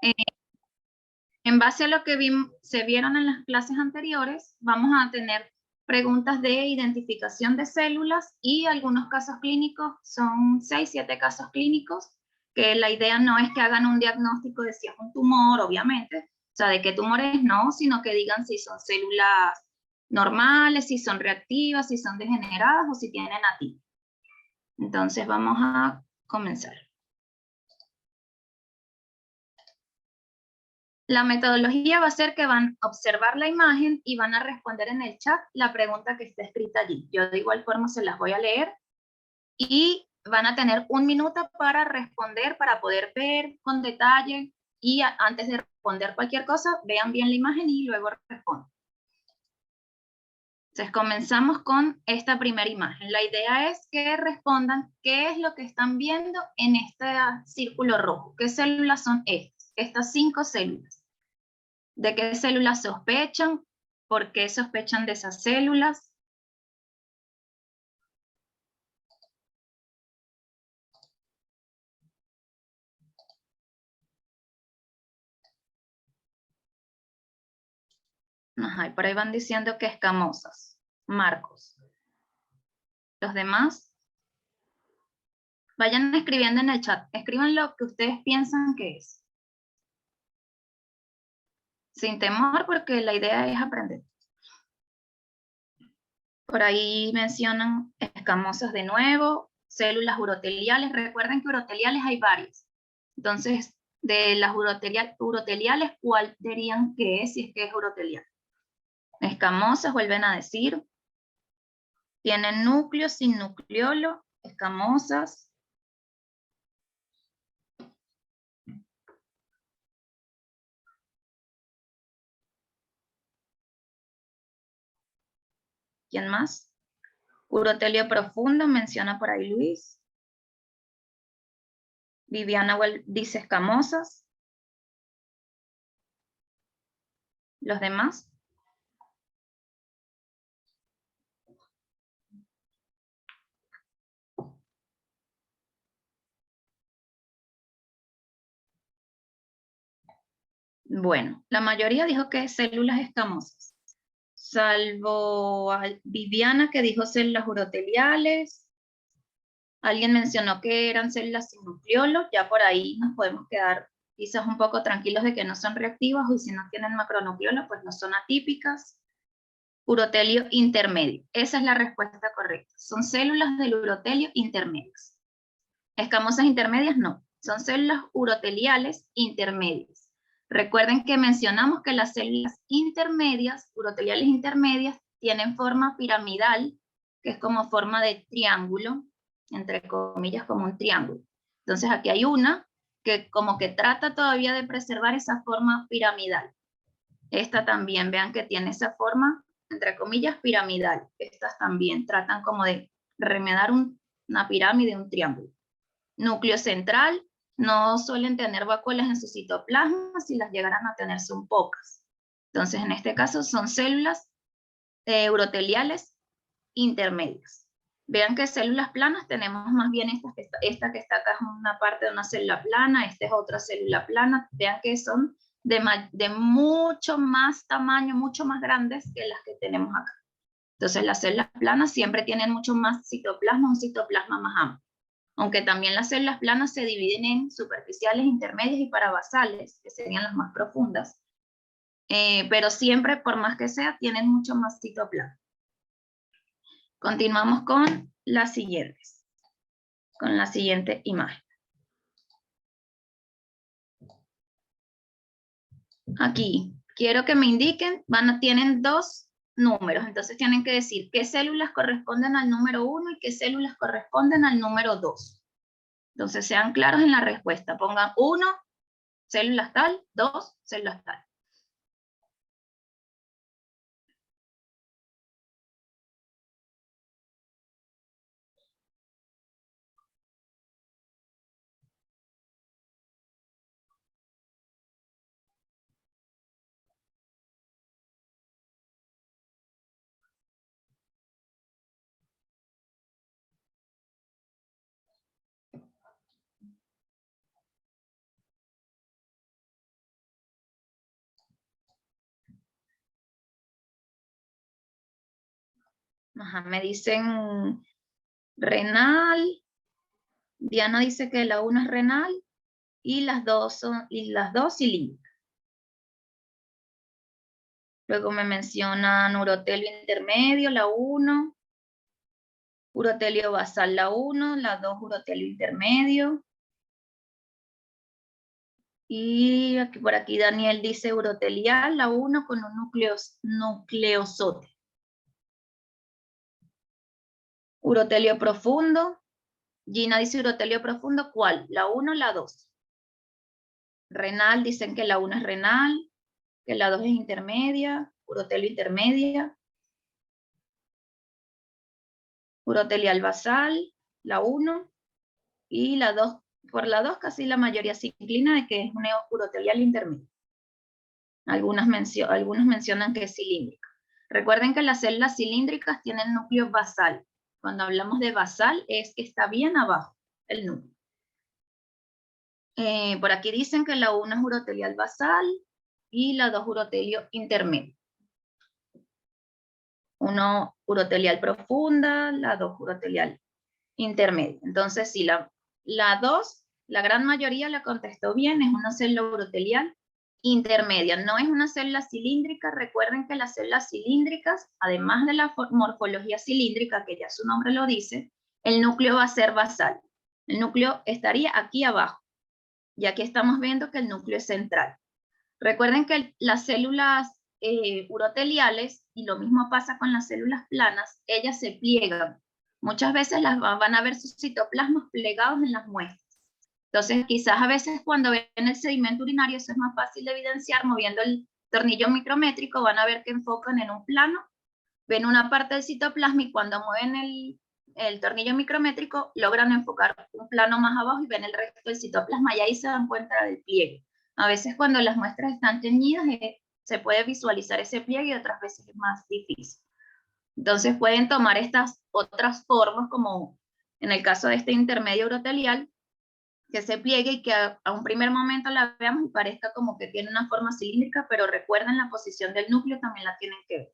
Eh, en base a lo que se vieron en las clases anteriores, vamos a tener preguntas de identificación de células y algunos casos clínicos, son 6, 7 casos clínicos, que la idea no es que hagan un diagnóstico de si es un tumor, obviamente, o sea, de qué tumores no, sino que digan si son células normales, si son reactivas, si son degeneradas o si tienen atípico. Entonces vamos a comenzar. La metodología va a ser que van a observar la imagen y van a responder en el chat la pregunta que está escrita allí. Yo de igual forma se las voy a leer y van a tener 1 minuto para responder, para poder ver con detalle y antes de responder cualquier cosa, vean bien la imagen y luego respondan. Entonces comenzamos con esta primera imagen. La idea es que respondan qué es lo que están viendo en este círculo rojo. ¿Qué células son estas? Estas 5 células. ¿De qué células sospechan? ¿Por qué sospechan de esas células? Ajá, y por ahí van diciendo que escamosas. Marcos. Los demás, vayan escribiendo en el chat. Escriban lo que ustedes piensan que es. Sin temor, porque la idea es aprender. Por ahí mencionan escamosas de nuevo, células uroteliales. Recuerden que uroteliales hay varias. Entonces, de las uroteliales, ¿cuál dirían que es si es que es urotelial? Escamosas, vuelven a decir. Tienen núcleo sin nucleolo, escamosas. ¿Quién más? Urotelio profundo, menciona por ahí Luis. Viviana dice escamosas. ¿Los demás? Bueno, la mayoría dijo que células escamosas, salvo a Viviana que dijo células uroteliales. Alguien mencionó que eran células sin nucleolo, ya por ahí nos podemos quedar quizás un poco tranquilos de que no son reactivas, y si no tienen macronucleolo, pues no son atípicas. Urotelio intermedio, esa es la respuesta correcta. Son células del urotelio intermedias. Escamosas intermedias no, son células uroteliales intermedias. Recuerden que mencionamos que las células intermedias, uroteliales intermedias, tienen forma piramidal, que es como forma de triángulo, entre comillas como un triángulo. Entonces aquí hay una que como que trata todavía de preservar esa forma piramidal. Esta también, vean que tiene esa forma, entre comillas, piramidal. Estas también tratan como de remedar una pirámide, un triángulo. Núcleo central, no suelen tener vacuolas en su citoplasma, si las llegaran a tener son pocas. Entonces, en este caso son células uroteliales intermedias. Vean que células planas tenemos más bien esta que está acá es una parte de una célula plana, esta es otra célula plana. Vean que son de mucho más tamaño, mucho más grandes que las que tenemos acá. Entonces las células planas siempre tienen mucho más citoplasma, un citoplasma más amplio. Aunque también las células planas se dividen en superficiales, intermedias y parabasales, que serían las más profundas. Pero siempre, por más que sea, tienen mucho más citoplasma. Continuamos con las siguientes, con la siguiente imagen. Aquí, quiero que me indiquen, tienen 2 números, entonces tienen que decir qué células corresponden al número 1 y qué células corresponden al número 2. Entonces sean claros en la respuesta, pongan 1, células tal, 2, células tal. Ajá, me dicen renal. Diana dice que la 1 es renal y las dos cilíndricas. Luego me mencionan urotelio intermedio, la 1. Urotelio basal, la 1. La 2, urotelio intermedio. Y aquí, por aquí Daniel dice urotelial, la 1 con un nucleosote. Urotelio profundo. Gina dice urotelio profundo, ¿cuál? ¿La 1 o la 2? Renal, dicen que la 1 es renal, que la 2 es intermedia, urotelio intermedia. Urotelial basal, la 1, y la 2, por la 2 casi la mayoría se inclina de que es una urotelial intermedia. Algunos mencionan que es cilíndrica. Recuerden que las células cilíndricas tienen núcleo basal. Cuando hablamos de basal es que está bien abajo el núcleo. Por aquí dicen que la 1 es urotelial basal y la 2 urotelio intermedio. 1 urotelial profunda, la 2 urotelial intermedia. Entonces, si la 2, la gran mayoría la contestó bien, es una célula urotelial intermedia, no es una célula cilíndrica. Recuerden que las células cilíndricas, además de la morfología cilíndrica, que ya su nombre lo dice, el núcleo va a ser basal. El núcleo estaría aquí abajo, y aquí estamos viendo que el núcleo es central. Recuerden que las células uroteliales, y lo mismo pasa con las células planas, ellas se pliegan. Muchas veces van a ver sus citoplasmas plegados en las muestras. Entonces, quizás a veces cuando ven el sedimento urinario, eso es más fácil de evidenciar moviendo el tornillo micrométrico. Van a ver que enfocan en un plano, ven una parte del citoplasma y cuando mueven el tornillo micrométrico logran enfocar un plano más abajo y ven el resto del citoplasma y ahí se dan cuenta del pliegue. A veces cuando las muestras están teñidas se puede visualizar ese pliegue y otras veces es más difícil. Entonces pueden tomar estas otras formas, como en el caso de este intermedio urotelial, que se pliegue y que a un primer momento la veamos y parezca como que tiene una forma cilíndrica, pero recuerden la posición del núcleo también la tienen que ver.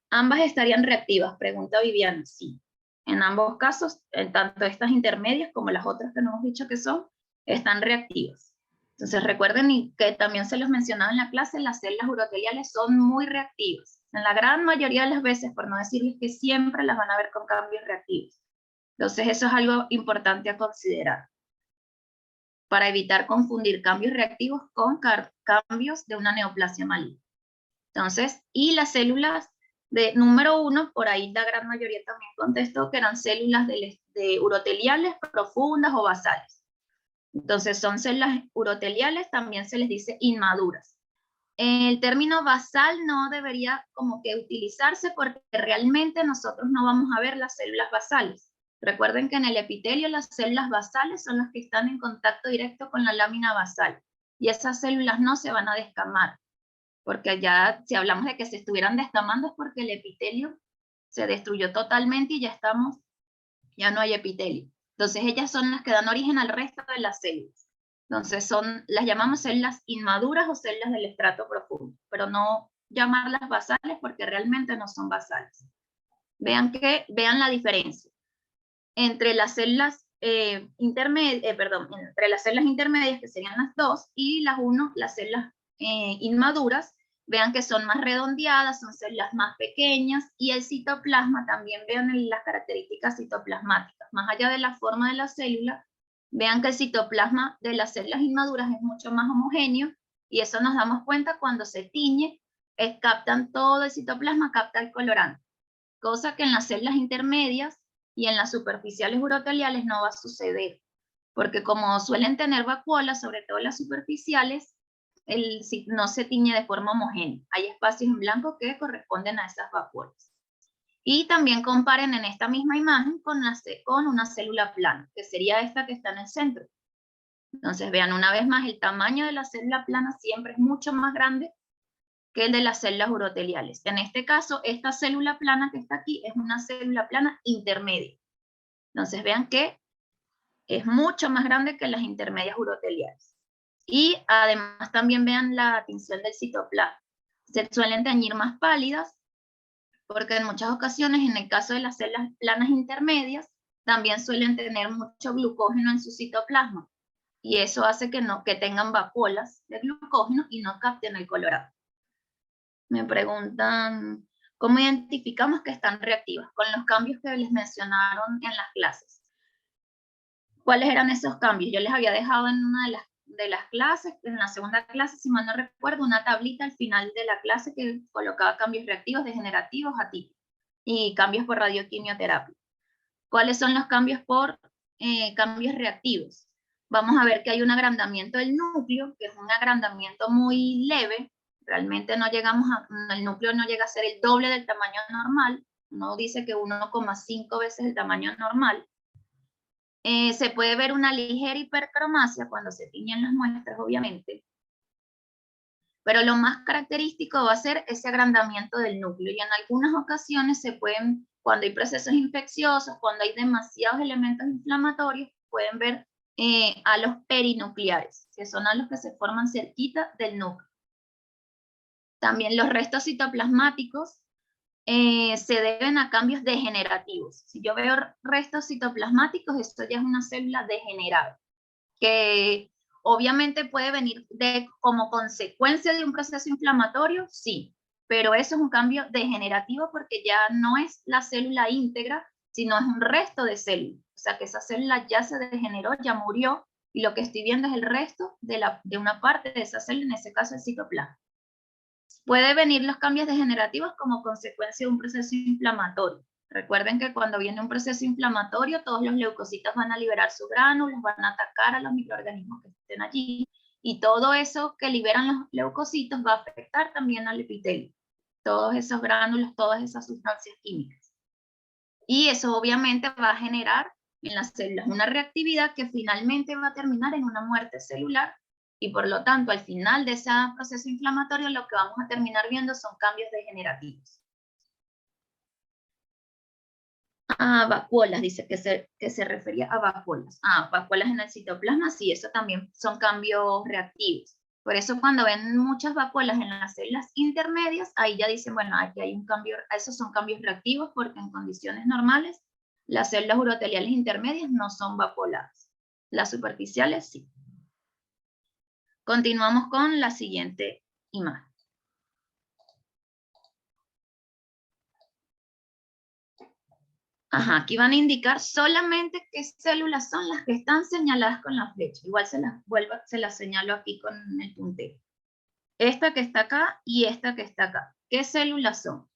¿Ambas estarían reactivas? Pregunta Viviana. Sí. En ambos casos, tanto estas intermedias como las otras que no hemos dicho que son, están reactivas. Entonces recuerden que también se los mencionaba en la clase, las células uroteliales son muy reactivas. En la gran mayoría de las veces, por no decirles que siempre las van a ver con cambios reactivos. Entonces eso es algo importante a considerar, para evitar confundir cambios reactivos con cambios de una neoplasia maligna. Entonces, y las células de número 1, por ahí la gran mayoría también contestó que eran células de uroteliales profundas o basales. Entonces son células uroteliales, también se les dice inmaduras. El término basal no debería como que utilizarse porque realmente nosotros no vamos a ver las células basales. Recuerden que en el epitelio las células basales son las que están en contacto directo con la lámina basal y esas células no se van a descamar, porque ya si hablamos de que se estuvieran descamando es porque el epitelio se destruyó totalmente y ya no hay epitelio. Entonces ellas son las que dan origen al resto de las células. Entonces las llamamos células inmaduras o células del estrato profundo, pero no llamarlas basales porque realmente no son basales. Vean la diferencia entre las células entre las células intermedias, que serían las 2, y las células inmaduras. Vean que son más redondeadas, son células más pequeñas, y el citoplasma también, vean las características citoplasmáticas. Más allá de la forma de la célula, vean que el citoplasma de las células inmaduras es mucho más homogéneo, y eso nos damos cuenta cuando se tiñe, captan todo el citoplasma, capta el colorante, cosa que en las células intermedias y en las superficiales uroteliales no va a suceder, porque como suelen tener vacuolas, sobre todo las superficiales, no se tiñe de forma homogénea. Hay espacios en blanco que corresponden a esas vacuolas. Y también comparen en esta misma imagen con una célula plana, que sería esta que está en el centro. Entonces vean una vez más, el tamaño de la célula plana siempre es mucho más grande que el de las células uroteliales. En este caso, esta célula plana que está aquí es una célula plana intermedia. Entonces vean que es mucho más grande que las intermedias uroteliales. Y además también vean la tinción del citoplasma. Se suelen teñir más pálidas porque en muchas ocasiones, en el caso de las células planas intermedias, también suelen tener mucho glucógeno en su citoplasma, y eso hace que tengan vacuolas de glucógeno y no capten el colorado. Me preguntan, ¿cómo identificamos que están reactivas? Con los cambios que les mencionaron en las clases. ¿Cuáles eran esos cambios? Yo les había dejado en una de las clases, en la segunda clase, si mal no recuerdo, una tablita al final de la clase que colocaba cambios reactivos, degenerativos, atípicos, y cambios por radioquimioterapia. ¿Cuáles son los cambios por cambios reactivos? Vamos a ver que hay un agrandamiento del núcleo, que es un agrandamiento muy leve. Realmente el núcleo no llega a ser el doble del tamaño normal. Uno dice que 1,5 veces el tamaño normal. Se puede ver una ligera hipercromasia cuando se tiñen las muestras, obviamente. Pero lo más característico va a ser ese agrandamiento del núcleo. Y en algunas ocasiones cuando hay procesos infecciosos, cuando hay demasiados elementos inflamatorios, pueden ver halos perinucleares, que son halos que se forman cerquita del núcleo. También los restos citoplasmáticos se deben a cambios degenerativos. Si yo veo restos citoplasmáticos, esto ya es una célula degenerada, que obviamente puede venir como consecuencia de un proceso inflamatorio, sí, pero eso es un cambio degenerativo porque ya no es la célula íntegra, sino es un resto de célula. O sea que esa célula ya se degeneró, ya murió, y lo que estoy viendo es el resto de una parte de esa célula, en ese caso el citoplasma. Puede venir los cambios degenerativos como consecuencia de un proceso inflamatorio. Recuerden que cuando viene un proceso inflamatorio, todos los leucocitos van a liberar sus gránulos, van a atacar a los microorganismos que estén allí, y todo eso que liberan los leucocitos va a afectar también al epitelio. Todos esos gránulos, todas esas sustancias químicas. Y eso obviamente va a generar en las células una reactividad que finalmente va a terminar en una muerte celular, y por lo tanto al final de ese proceso inflamatorio lo que vamos a terminar viendo son cambios degenerativos. Vacuolas, dice que se refería a vacuolas. Vacuolas en el citoplasma, sí, eso también son cambios reactivos. Por eso cuando ven muchas vacuolas en las células intermedias, ahí ya dicen, bueno, aquí hay un cambio, esos son cambios reactivos, porque en condiciones normales las células uroteliales intermedias no son vacuoladas. Las superficiales sí. Continuamos con la siguiente imagen. Aquí van a indicar solamente qué células son las que están señaladas con la flecha. Igual se las señalo aquí con el puntero. Esta que está acá y esta que está acá. ¿Qué células son?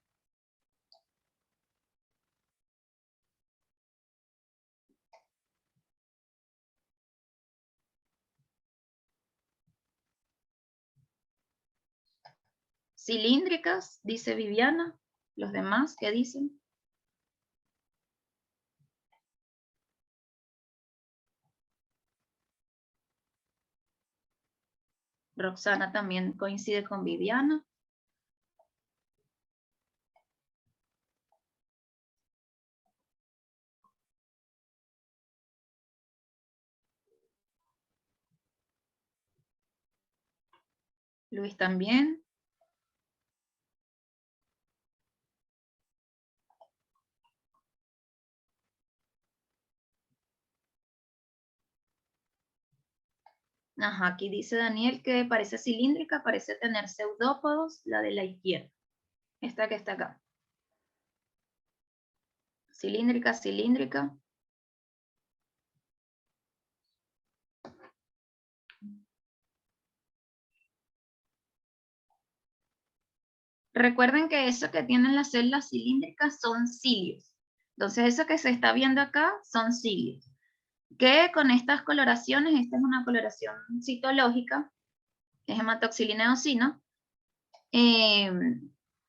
Cilíndricas, dice Viviana. ¿Los demás qué dicen? Roxana también coincide con Viviana. Luis también. Aquí dice Daniel que parece cilíndrica, parece tener pseudópodos, la de la izquierda. Esta que está acá. Cilíndrica, cilíndrica. Recuerden que eso que tienen las células cilíndricas son cilios. Entonces eso que se está viendo acá son cilios. Que con estas coloraciones, esta es una coloración citológica, es hematoxilina eosino,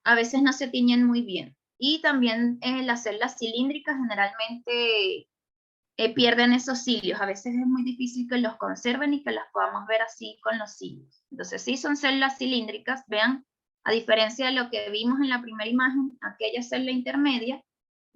a veces no se tiñen muy bien. Y también las células cilíndricas generalmente pierden esos cilios. A veces es muy difícil que los conserven y que las podamos ver así con los cilios. Entonces sí son células cilíndricas, vean, a diferencia de lo que vimos en la primera imagen, aquella célula intermedia,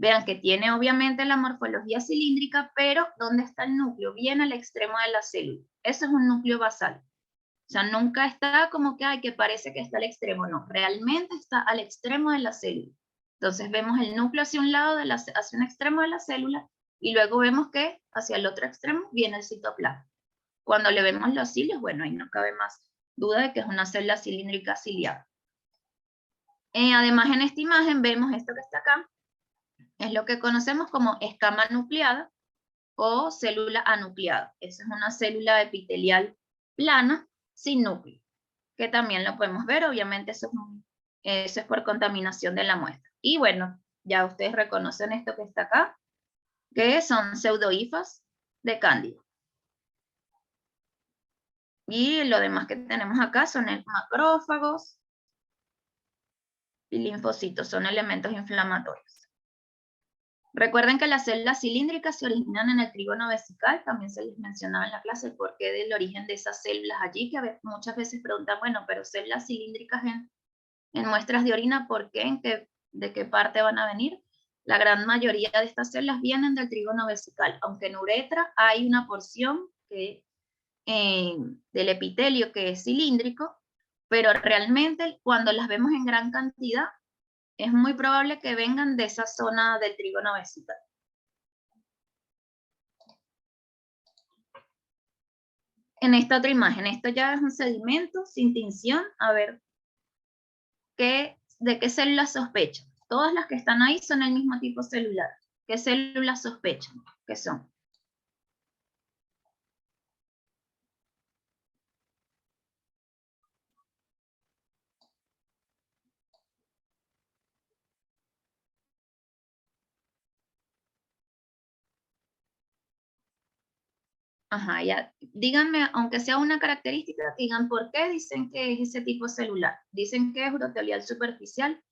vean que tiene obviamente la morfología cilíndrica, pero ¿dónde está el núcleo? Bien al extremo de la célula. Eso es un núcleo basal. O sea, nunca está como que parece que está al extremo, no, realmente está al extremo de la célula. Entonces vemos el núcleo hacia un lado, hacia un extremo de la célula, y luego vemos que hacia el otro extremo viene el citoplasma. Cuando le vemos los cilios, bueno, ahí no cabe más duda de que es una célula cilíndrica ciliada. Además, en esta imagen vemos esto que está acá, es lo que conocemos como escama nucleada o célula anucleada. Esa es una célula epitelial plana sin núcleo, que también lo podemos ver, obviamente eso es por contaminación de la muestra. Y bueno, ya ustedes reconocen esto que está acá, que son pseudohifas de Cándida. Y lo demás que tenemos acá son macrófagos y linfocitos, son elementos inflamatorios. Recuerden que las células cilíndricas se originan en el trígono vesical, también se les mencionaba en la clase el porqué del origen de esas células allí, que muchas veces preguntan, bueno, pero células cilíndricas en muestras de orina, ¿por qué? ¿De qué parte van a venir? La gran mayoría de estas células vienen del trígono vesical, aunque en uretra hay una porción del epitelio que es cilíndrico, pero realmente cuando las vemos en gran cantidad, es muy probable que vengan de esa zona del trígono vesical. En esta otra imagen, esto ya es un sedimento sin tinción, a ver de qué células sospechan. Todas las que están ahí son el mismo tipo celular. ¿Qué células sospechan? ¿Qué son? Ajá, ya. Díganme, aunque sea una característica, digan por qué dicen que es ese tipo celular. Dicen que es urotelial superficial,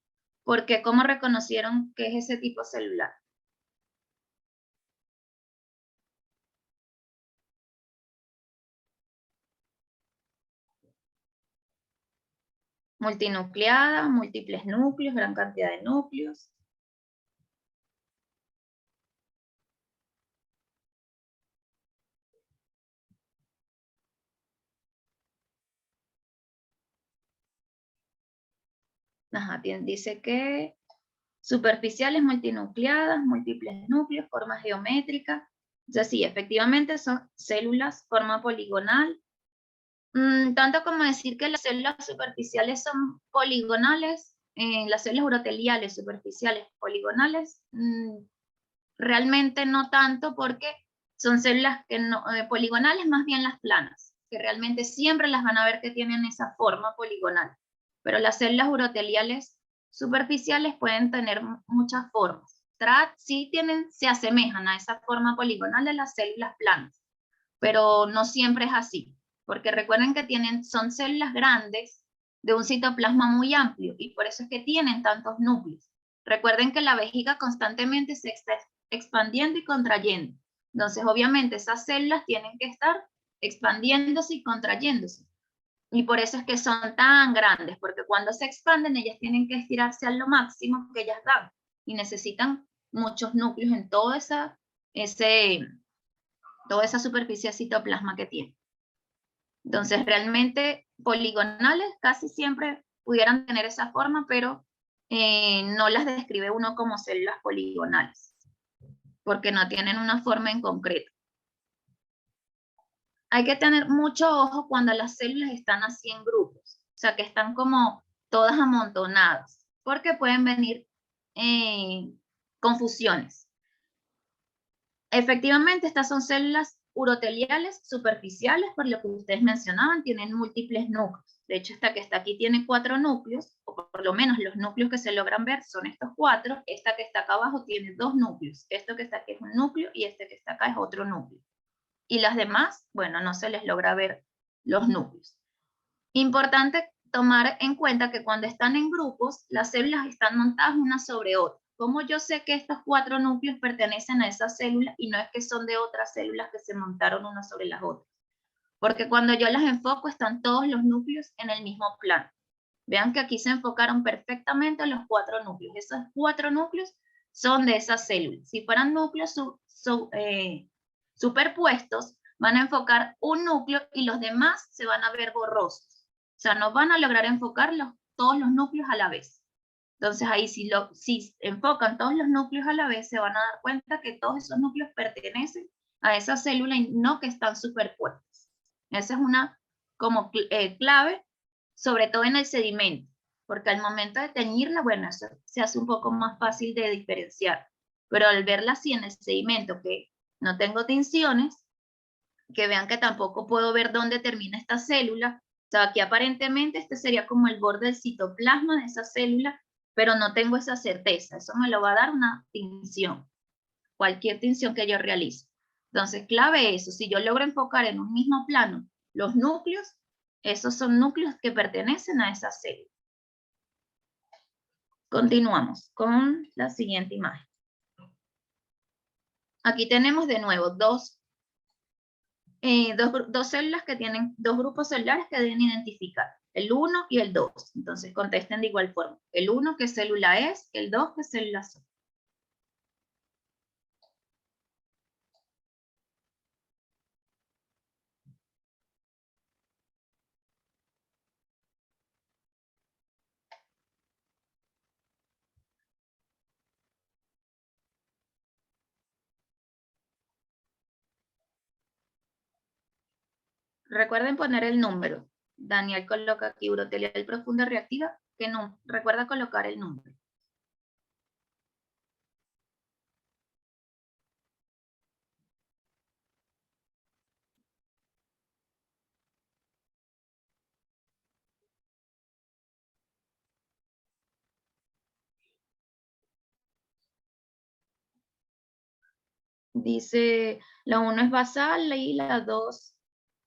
porque ¿cómo reconocieron que es ese tipo celular? Multinucleada, múltiples núcleos, gran cantidad de núcleos. Ajá, dice que superficiales, multinucleadas, múltiples núcleos, forma geométrica. O sea, sí, efectivamente son células, forma poligonal. Tanto como decir que las células superficiales son poligonales, las células uroteliales superficiales poligonales, realmente no tanto, porque son células que no, poligonales más bien las planas, que realmente siempre las van a ver que tienen esa forma poligonal. Pero las células uroteliales superficiales pueden tener muchas formas. Sí se asemejan a esa forma poligonal de las células planas, pero no siempre es así, porque recuerden que son células grandes de un citoplasma muy amplio y por eso es que tienen tantos núcleos. Recuerden que la vejiga constantemente se está expandiendo y contrayendo. Entonces, obviamente, esas células tienen que estar expandiéndose y contrayéndose. Y por eso es que son tan grandes, porque cuando se expanden, ellas tienen que estirarse a lo máximo que ellas dan y necesitan muchos núcleos en toda esa superficie de citoplasma que tiene. Entonces, realmente poligonales casi siempre pudieran tener esa forma, pero no las describe uno como células poligonales, porque no tienen una forma en concreto. Hay que tener mucho ojo cuando las células están así en grupos, o sea, que están como todas amontonadas, porque pueden venir confusiones. Efectivamente, estas son células uroteliales superficiales, por lo que ustedes mencionaban, tienen múltiples núcleos. De hecho, esta que está aquí tiene 4 núcleos, o por lo menos los núcleos que se logran ver son estos 4. Esta que está acá abajo tiene 2 núcleos. Esto que está aquí es un núcleo y este que está acá es otro núcleo. Y las demás, bueno, no se les logra ver los núcleos. Importante tomar en cuenta que cuando están en grupos, las células están montadas una sobre otra. ¿Cómo yo sé que estos 4 núcleos pertenecen a esa célula y no es que son de otras células que se montaron unas sobre las otras? Porque cuando yo las enfoco están todos los núcleos en el mismo plano. Vean que aquí se enfocaron perfectamente los 4 núcleos. Esos 4 núcleos son de esa célula. Si fueran núcleos superpuestos, van a enfocar un núcleo y los demás se van a ver borrosos. O sea, no van a lograr enfocar todos los núcleos a la vez. Entonces ahí si enfocan todos los núcleos a la vez, se van a dar cuenta que todos esos núcleos pertenecen a esa célula y no que están superpuestos. Esa es una como clave, sobre todo en el sedimento, porque al momento de teñirla, bueno, eso se hace un poco más fácil de diferenciar, pero al verla así en el sedimento, que no tengo tinciones, que vean que tampoco puedo ver dónde termina esta célula, o sea, aquí aparentemente este sería como el borde del citoplasma de esa célula, pero no tengo esa certeza, eso me lo va a dar una tinción, cualquier tinción que yo realice. Entonces, clave eso, si yo logro enfocar en un mismo plano los núcleos, esos son núcleos que pertenecen a esa célula. Continuamos con la siguiente imagen. Aquí tenemos de nuevo dos células que tienen, dos grupos celulares que deben identificar, el 1 y el 2. Entonces contesten de igual forma. El 1, ¿qué célula es? El 2, ¿qué célula son? Recuerden poner el número. Daniel coloca aquí urotelial profunda reactiva. Que no, recuerda colocar el número. Dice, la 1 es basal y la 2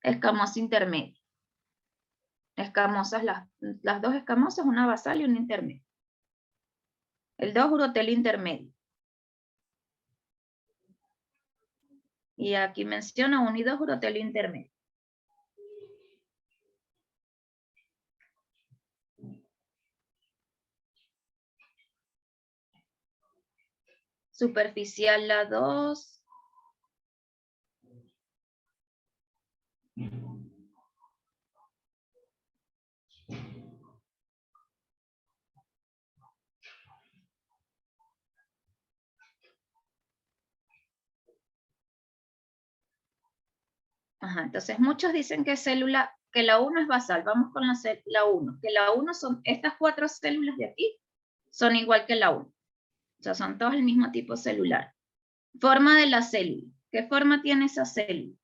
escamosa intermedia. Escamosas, las dos escamosas, una basal y una intermedia. El 2 urotelio intermedio. Y aquí menciona 1 y 2 urotelio intermedio. Superficial la 2. Ajá, entonces muchos dicen que que la 1 es basal. Vamos con la 1. Que la 1 son, estas 4 células de aquí, son igual que la 1. O sea, son todos el mismo tipo celular. Forma de la célula. ¿Qué forma tiene esa célula?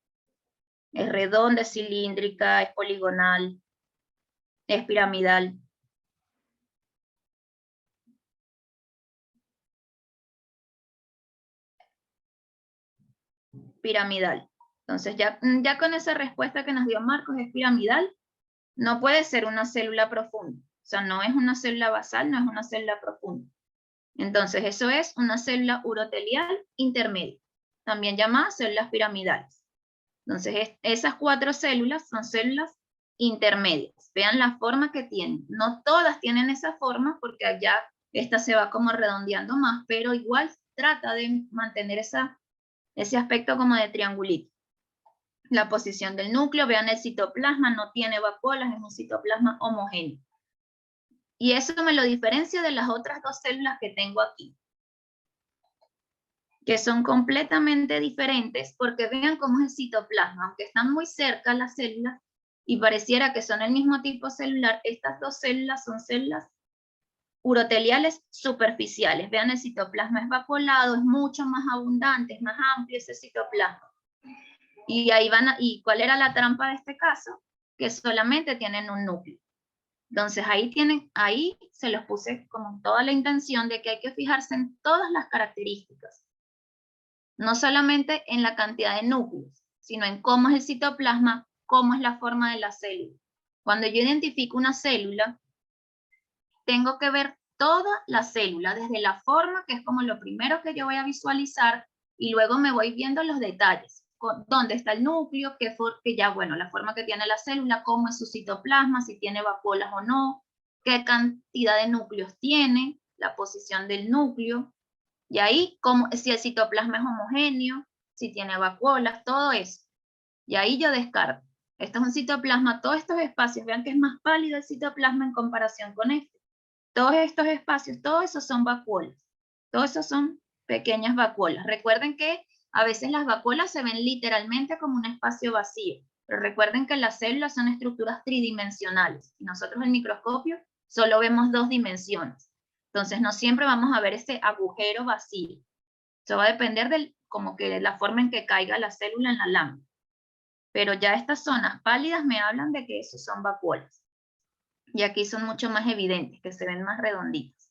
¿Es redonda, es cilíndrica, es poligonal, es piramidal? Piramidal. Entonces ya con esa respuesta que nos dio Marcos, es piramidal, no puede ser una célula profunda. O sea, no es una célula basal, no es una célula profunda. Entonces eso es una célula urotelial intermedia, también llamada células piramidales. Entonces esas 4 células son células intermedias. Vean la forma que tienen. No todas tienen esa forma porque allá esta se va como redondeando más, pero igual trata de mantener ese aspecto como de triangulito. La posición del núcleo, vean el citoplasma, no tiene vacuolas, es un citoplasma homogéneo. Y eso me lo diferencia de las otras 2 células que tengo aquí, que son completamente diferentes porque vean cómo es el citoplasma, aunque están muy cerca las células y pareciera que son el mismo tipo celular, estas 2 células son células uroteliales superficiales. Vean, el citoplasma es vacuolado, es mucho más abundante, es más amplio ese citoplasma. Y ahí ¿y cuál era la trampa de este caso? Que solamente tienen un núcleo. Entonces ahí se los puse con toda la intención de que hay que fijarse en todas las características. No solamente en la cantidad de núcleos, sino en cómo es el citoplasma, cómo es la forma de la célula. Cuando yo identifico una célula, tengo que ver toda la célula, desde la forma, que es como lo primero que yo voy a visualizar, y luego me voy viendo los detalles. Dónde está el núcleo, que ya, bueno, la forma que tiene la célula, cómo es su citoplasma, si tiene vacuolas o no, qué cantidad de núcleos tiene, la posición del núcleo, y ahí si el citoplasma es homogéneo, si tiene vacuolas, todo eso. Y ahí yo descarto. Esto es un citoplasma, todos estos espacios, vean que es más pálido el citoplasma en comparación con este. Todos estos espacios, todos esos son vacuolas. Todos esos son pequeñas vacuolas. Recuerden que a veces las vacuolas se ven literalmente como un espacio vacío, pero recuerden que las células son estructuras tridimensionales y nosotros en el microscopio solo vemos 2 dimensiones. Entonces no siempre vamos a ver ese agujero vacío. Eso va a depender de como que la forma en que caiga la célula en la lámina. Pero ya estas zonas pálidas me hablan de que esos son vacuolas. Y aquí son mucho más evidentes, que se ven más redonditas.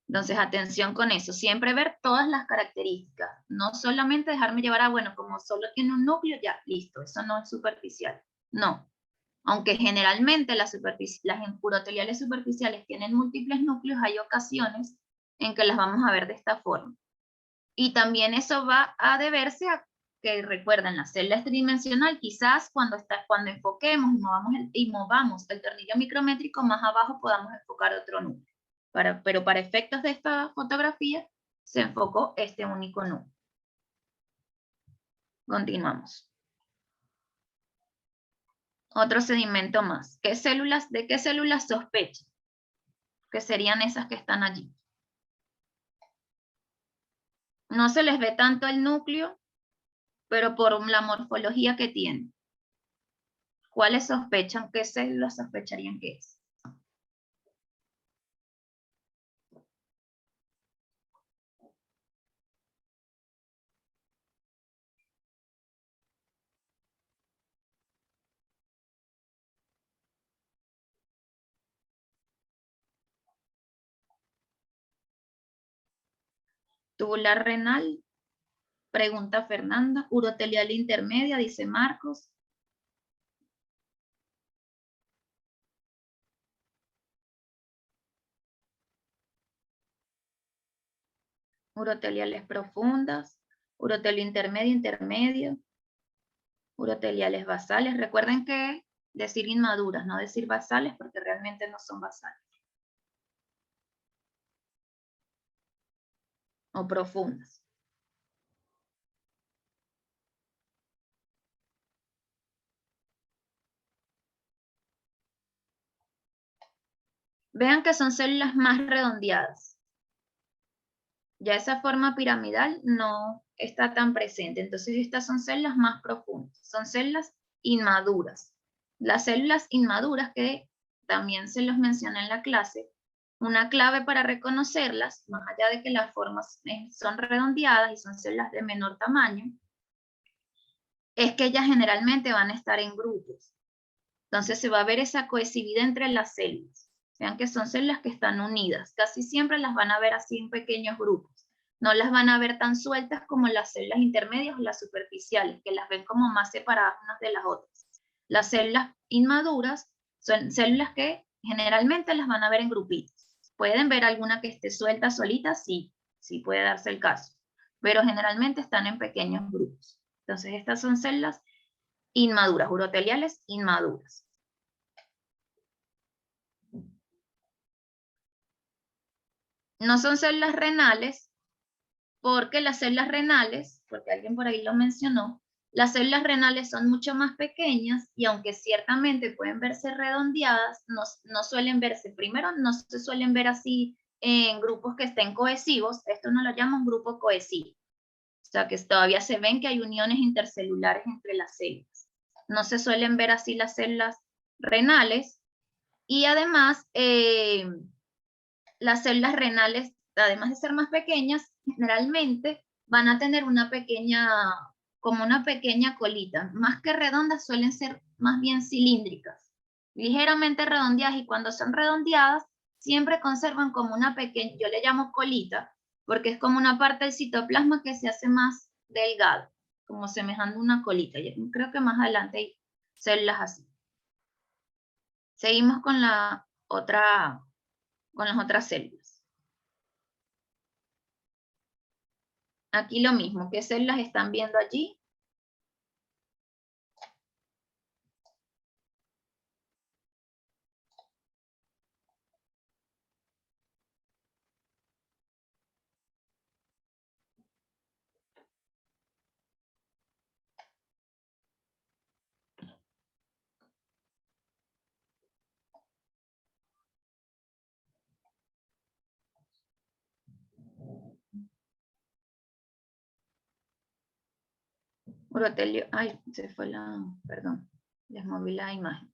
Entonces, atención con eso. Siempre ver todas las características. No solamente dejarme llevar bueno, como solo tiene un núcleo, ya, listo. Eso no es superficial. No. Aunque generalmente las uroteliales superficiales tienen múltiples núcleos, hay ocasiones en que las vamos a ver de esta forma. Y también eso va a deberse a que, recuerden, la celda es tridimensional, quizás cuando enfoquemos y movamos el tornillo micrométrico, más abajo podamos enfocar otro núcleo. Pero para efectos de esta fotografía, se enfocó este único núcleo. Continuamos. Otro sedimento más. ¿De qué células sospechan? Que serían esas que están allí. No se les ve tanto el núcleo, pero por la morfología que tiene. ¿Cuáles sospechan? ¿Qué células sospecharían que es? Tubular renal, pregunta Fernanda. Urotelial intermedia, dice Marcos. Uroteliales profundas, urotelio intermedio, intermedio, uroteliales basales. Recuerden que decir inmaduras, no decir basales, porque realmente no son basales. O profundas. Vean que son células más redondeadas. Ya esa forma piramidal no está tan presente. Entonces estas son células más profundas. Son células inmaduras. Las células inmaduras, que también se los mencioné en la clase, una clave para reconocerlas, más allá de que las formas son redondeadas y son células de menor tamaño, es que ellas generalmente van a estar en grupos. Entonces se va a ver esa cohesividad entre las células. Vean que son células que están unidas. Casi siempre las van a ver así en pequeños grupos. No las van a ver tan sueltas como las células intermedias o las superficiales, que las ven como más separadas unas de las otras. Las células inmaduras son células que generalmente las van a ver en grupitos. ¿Pueden ver alguna que esté suelta solita? Sí, sí puede darse el caso. Pero generalmente están en pequeños grupos. Entonces estas son células inmaduras, uroteliales inmaduras. No son células renales, porque las células renales, porque alguien por ahí lo mencionó, las células renales son mucho más pequeñas y aunque ciertamente pueden verse redondeadas, no suelen verse, primero no se suelen ver así en grupos que estén cohesivos, esto no lo llama un grupo cohesivo, o sea que todavía se ven que hay uniones intercelulares entre las células. No se suelen ver así las células renales y además las células renales, además de ser más pequeñas, generalmente van a tener como una pequeña colita. Más que redondas, suelen ser más bien cilíndricas, ligeramente redondeadas, y cuando son redondeadas, siempre conservan como una pequeña, yo le llamo colita, porque es como una parte del citoplasma que se hace más delgado, como semejando una colita. Yo creo que más adelante hay células así. Seguimos con las otras células. Aquí lo mismo, ¿qué células están viendo allí? Urotelio, ay, se fue perdón, les moví la imagen.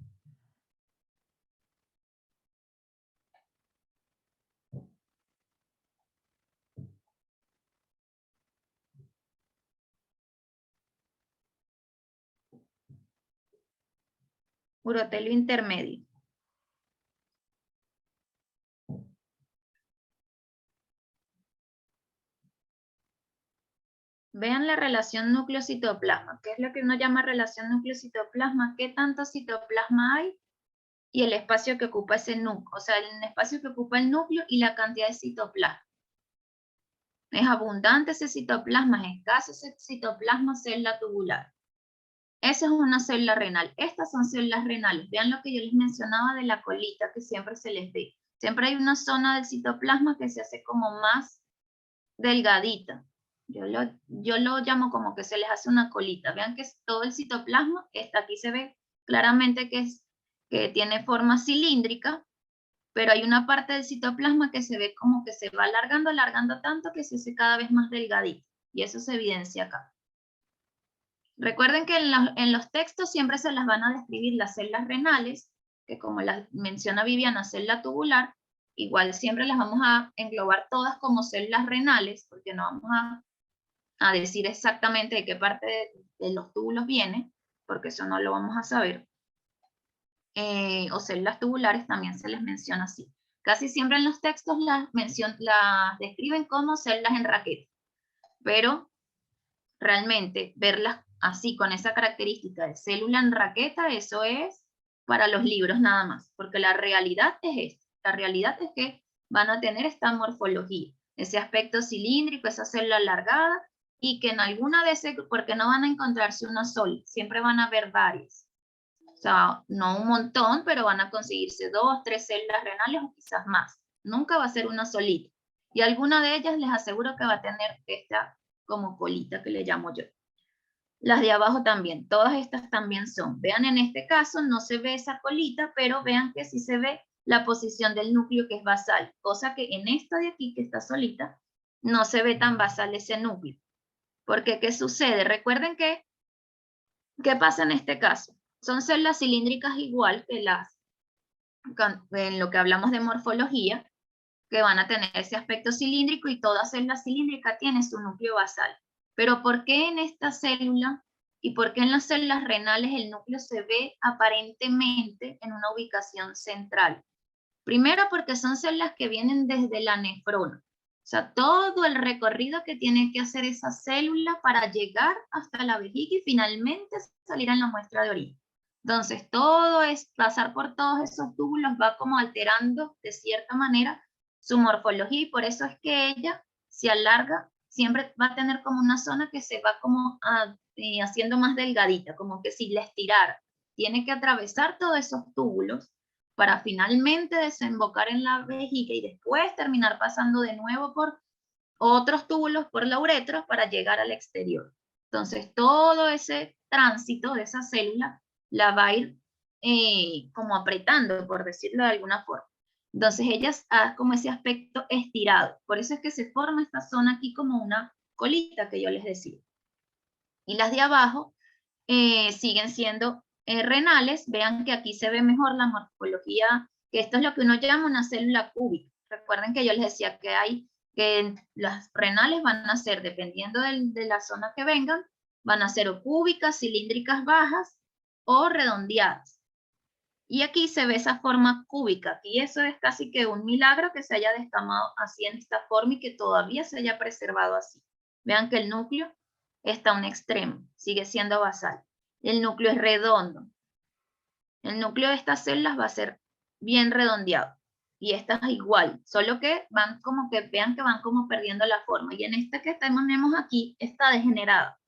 Urotelio intermedio. Vean la relación núcleo-citoplasma. ¿Qué es lo que uno llama relación núcleo-citoplasma? ¿Qué tanto citoplasma hay? Y el espacio que ocupa ese núcleo. O sea, el espacio que ocupa el núcleo y la cantidad de citoplasma. ¿Es abundante ese citoplasma? ¿Es escaso ese citoplasma? Célula tubular. Esa es una célula renal. Estas son células renales. Vean lo que yo les mencionaba de la colita que siempre se les ve. Siempre hay una zona del citoplasma que se hace como más delgadita. Yo lo llamo como que se les hace una colita. Vean que todo el citoplasma, aquí se ve claramente que tiene forma cilíndrica, pero hay una parte del citoplasma que se ve como que se va alargando tanto que se hace cada vez más delgadito. Y eso se evidencia acá. Recuerden que en los textos siempre se las van a describir las células renales, que como las menciona Viviana, célula tubular, igual siempre las vamos a englobar todas como células renales, porque no vamos a decir exactamente de qué parte de los túbulos viene, porque eso no lo vamos a saber. O células tubulares también se les menciona así. Casi siempre en los textos las describen como células en raqueta, pero realmente verlas así con esa característica de célula en raqueta, eso es para los libros nada más, porque la realidad es esta. La realidad es que van a tener esta morfología, ese aspecto cilíndrico, esa célula alargada, y que en alguna de esas, porque no van a encontrarse una sola, siempre van a haber varias. O sea, no un montón, pero van a conseguirse 2, 3 células renales o quizás más. Nunca va a ser una solita. Y alguna de ellas les aseguro que va a tener esta como colita que le llamo yo. Las de abajo también, todas estas también son. Vean, en este caso no se ve esa colita, pero vean que sí se ve la posición del núcleo que es basal, cosa que en esta de aquí que está solita, no se ve tan basal ese núcleo. Porque, ¿qué sucede? Recuerden que, ¿qué pasa en este caso? Son células cilíndricas igual que en lo que hablamos de morfología, que van a tener ese aspecto cilíndrico y toda célula cilíndrica tiene su núcleo basal. Pero ¿por qué en esta célula y por qué en las células renales el núcleo se ve aparentemente en una ubicación central? Primero porque son células que vienen desde la nefrona. O sea, todo el recorrido que tiene que hacer esa célula para llegar hasta la vejiga y finalmente salir en la muestra de orina. Entonces, todo es pasar por todos esos túbulos, va como alterando de cierta manera su morfología y por eso es que ella se alarga, siempre va a tener como una zona que se va como haciendo más delgadita, como que si la estirara. Tiene que atravesar todos esos túbulos para finalmente desembocar en la vejiga y después terminar pasando de nuevo por otros túbulos, por la uretra, para llegar al exterior. Entonces, todo ese tránsito de esa célula la va a ir como apretando, por decirlo de alguna forma. Entonces, ellas hacen como ese aspecto estirado. Por eso es que se forma esta zona aquí como una colita que yo les decía. Y las de abajo siguen siendo renales. Vean que aquí se ve mejor la morfología, que esto es lo que uno llama una célula cúbica. Recuerden que yo les decía que las renales van a ser, dependiendo de la zona que vengan, van a ser o cúbicas, cilíndricas bajas o redondeadas. Y aquí se ve esa forma cúbica. Y eso es casi que un milagro que se haya descamado así en esta forma y que todavía se haya preservado así. Vean que el núcleo está a un extremo, sigue siendo basal. El núcleo es redondo. El núcleo de estas células va a ser bien redondeado. Y estas igual, solo que van como que, vean que van como perdiendo la forma. Y en esta que tenemos aquí está degenerada.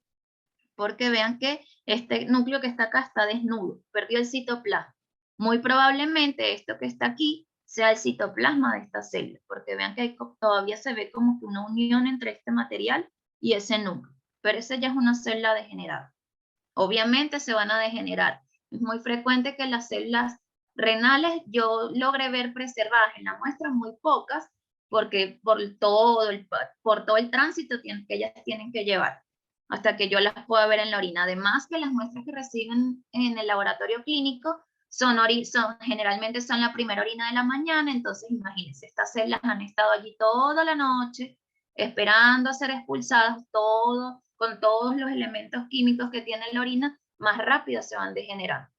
Porque vean que este núcleo que está acá está desnudo, perdió el citoplasma. Muy probablemente esto que está aquí sea el citoplasma de esta célula, porque vean que todavía se ve como que una unión entre este material y ese núcleo, pero esa ya es una célula degenerada. Obviamente se van a degenerar. Es muy frecuente que las células renales yo logré ver preservadas en la muestra, muy pocas, porque por todo el tránsito que ellas tienen que llevar. hasta que yo las pueda ver en la orina. Además que las muestras que reciben en el laboratorio clínico generalmente son la primera orina de la mañana, entonces imagínense, estas células han estado allí toda la noche esperando a ser expulsadas, con todos los elementos químicos que tiene la orina, más rápido se van degenerando.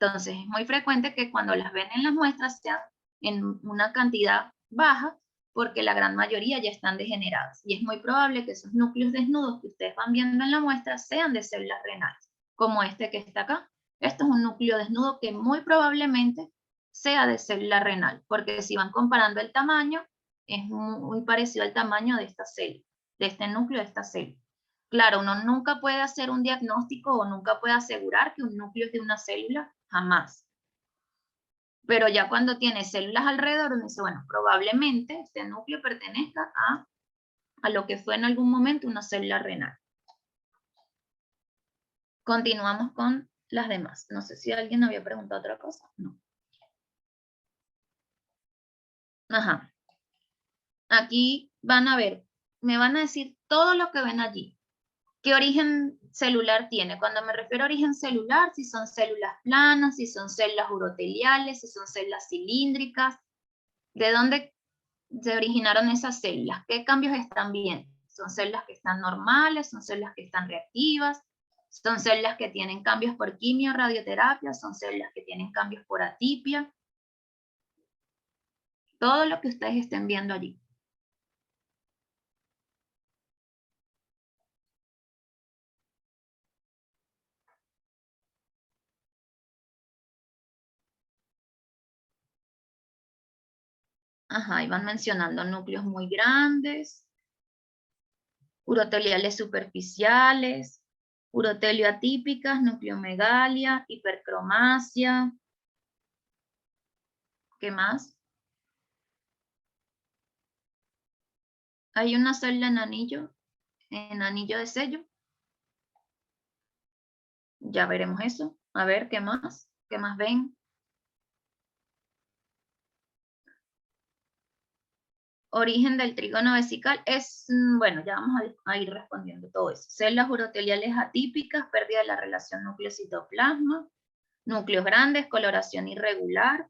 Entonces es muy frecuente que cuando las ven en las muestras sean en una cantidad baja, porque la gran mayoría ya están degeneradas. Y es muy probable que esos núcleos desnudos que ustedes van viendo en la muestra sean de células renales, como este que está acá. Esto es un núcleo desnudo que muy probablemente sea de célula renal, porque si van comparando el tamaño, es muy parecido al tamaño de esta célula, de este núcleo de esta célula. Claro, uno nunca puede hacer un diagnóstico o nunca puede asegurar que un núcleo es de una célula, jamás. Pero ya cuando tiene células alrededor, uno dice, bueno, probablemente este núcleo pertenezca a lo que fue en algún momento una célula renal. Continuamos con las demás. No sé si alguien había preguntado otra cosa. No. Ajá. Aquí van a ver, me van a decir todo lo que ven allí. ¿Qué origen celular tiene? Cuando me refiero a origen celular, si son células planas, si son células uroteliales, si son células cilíndricas, ¿de dónde se originaron esas células? ¿Qué cambios están viendo? ¿Son células que están normales? ¿Son células que están reactivas? ¿Son células que tienen cambios por quimio, radioterapia? ¿Son células que tienen cambios por atipia? Todo lo que ustedes estén viendo allí. Ajá, y van mencionando núcleos muy grandes, uroteliales superficiales, urotelio atípicas, nucleomegalia, hipercromasia. ¿Qué más? Hay una célula en anillo de sello. Ya veremos eso. A ver, ¿qué más? ¿Qué más ven? Origen del trígono vesical es, bueno, ya vamos a ir respondiendo todo eso. Células uroteliales atípicas, pérdida de la relación núcleo-citoplasma, núcleos grandes, coloración irregular.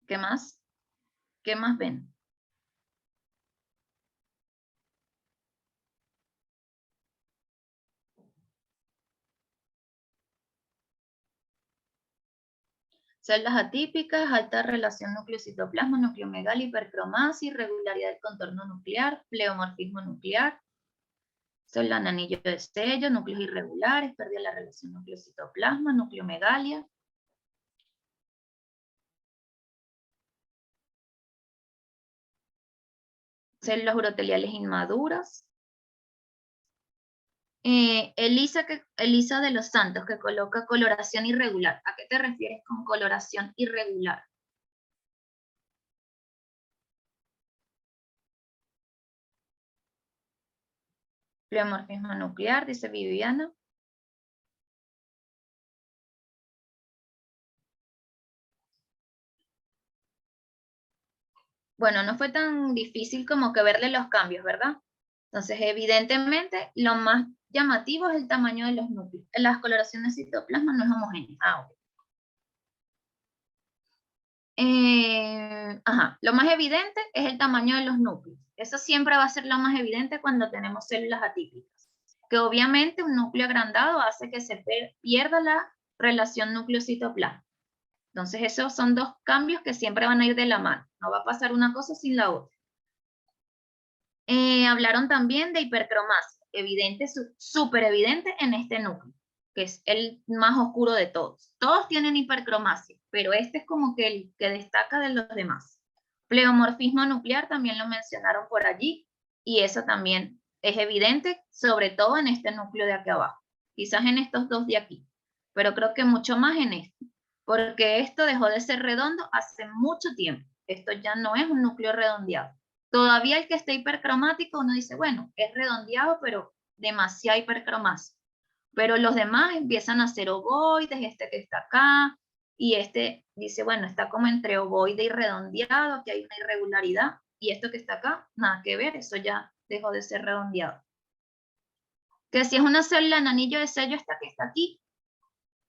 ¿Qué más? ¿Qué más ven? Celdas atípicas, alta relación núcleo-citoplasma, nucleomegalia, hipercromasia, irregularidad del contorno nuclear, pleomorfismo nuclear, célula en anillo de sello, núcleos irregulares, pérdida de la relación núcleo-citoplasma, nucleomegalia. Células uroteliales inmaduras. Elisa de los Santos, que coloca coloración irregular. ¿A qué te refieres con coloración irregular? Pleomorfismo nuclear, dice Viviana. Bueno, no fue tan difícil como que verle los cambios, ¿verdad? Entonces, evidentemente, lo más llamativo es el tamaño de los núcleos. Las coloraciones de citoplasma no es homogénea. Ok. Lo más evidente es el tamaño de los núcleos. Eso siempre va a ser lo más evidente cuando tenemos células atípicas. Que obviamente un núcleo agrandado hace que se pierda la relación núcleo-citoplasma. Entonces, esos son dos cambios que siempre van a ir de la mano. No va a pasar una cosa sin la otra. Hablaron también de hipercromasia, evidente, súper evidente en este núcleo, que es el más oscuro de todos. Todos tienen hipercromasia, pero este es como que el que destaca de los demás. Pleomorfismo nuclear también lo mencionaron por allí, y eso también es evidente, sobre todo en este núcleo de aquí abajo. Quizás en estos dos de aquí, pero creo que mucho más en este, porque esto dejó de ser redondo hace mucho tiempo. Esto ya no es un núcleo redondeado. Todavía el que está hipercromático, uno dice, bueno, es redondeado, pero demasiado hipercromático. Pero los demás empiezan a ser ovoides, este que está acá, y este dice, bueno, está como entre ovoide y redondeado, aquí hay una irregularidad. y esto que está acá, nada que ver, eso ya dejó de ser redondeado. Que si es una célula en anillo de sello, esta que está aquí,